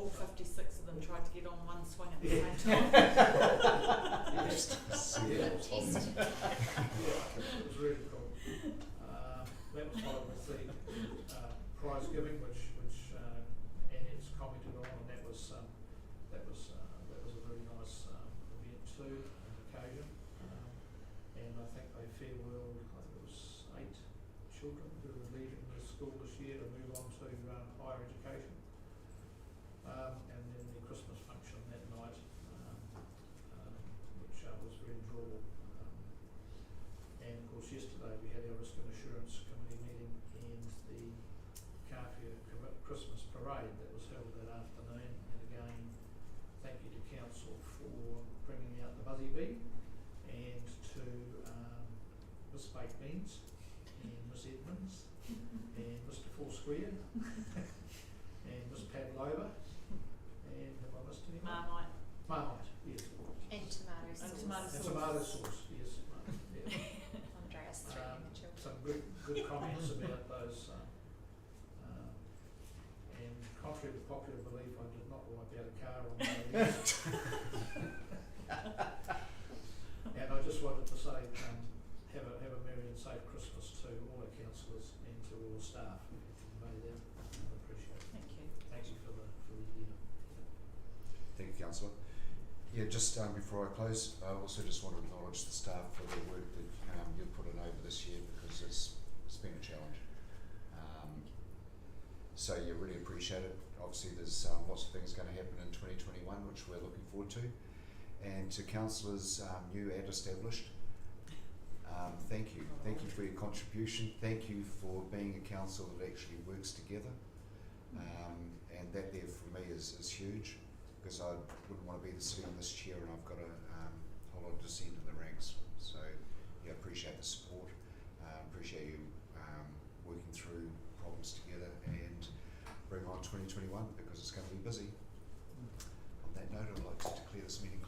All 56 of them tried to get on one swing at the same time. Yes. Yeah, it was really cool. That was followed with the prize giving, which Annette's commented on, and that was a very nice event too, an occasion. And I think they farewelled, I think it was 8 children who were leaving the school this year to move on to higher education. And then the Christmas function that night, which was very enjoyable. And of course yesterday we had our Risk and Assurance Committee meeting and the Kawhia Christmas Parade that was held that afternoon. And again, thank you to Council for bringing out the Buzzy Bee, and to Miss Baked Beans and Miss Edmonds and Mr Foursquare and Miss Pavlova, and have I missed anyone? Marmite, yes. And tomato sauce. And tomato sauce, yes. Yeah. Andreas threatening the children. Some good comments about those. And contrary to popular belief, I did not wipe out a car on the way there. And I just wanted to say, have a merry and safe Christmas to all our councillors and to all the staff who made that. I appreciate it. Thank you. Thank you for the year. Thank you, Councillor. Yeah, just before I close, I also just want to acknowledge the staff for their work that you've put in over this year, because it's been a challenge. So yeah, really appreciate it. Obviously there's lots of things going to happen in 2021 which we're looking forward to. And to councillors new and established, thank you. Thank you for your contribution. Thank you for being a council that actually works together. And that there for me is huge, because I wouldn't want to be sitting in this chair and I've got a whole lot of dissent in the ranks. So yeah, appreciate the support. Appreciate you working through problems together and bring on 2021, because it's going to be busy. On that note, I'd like to declare this meeting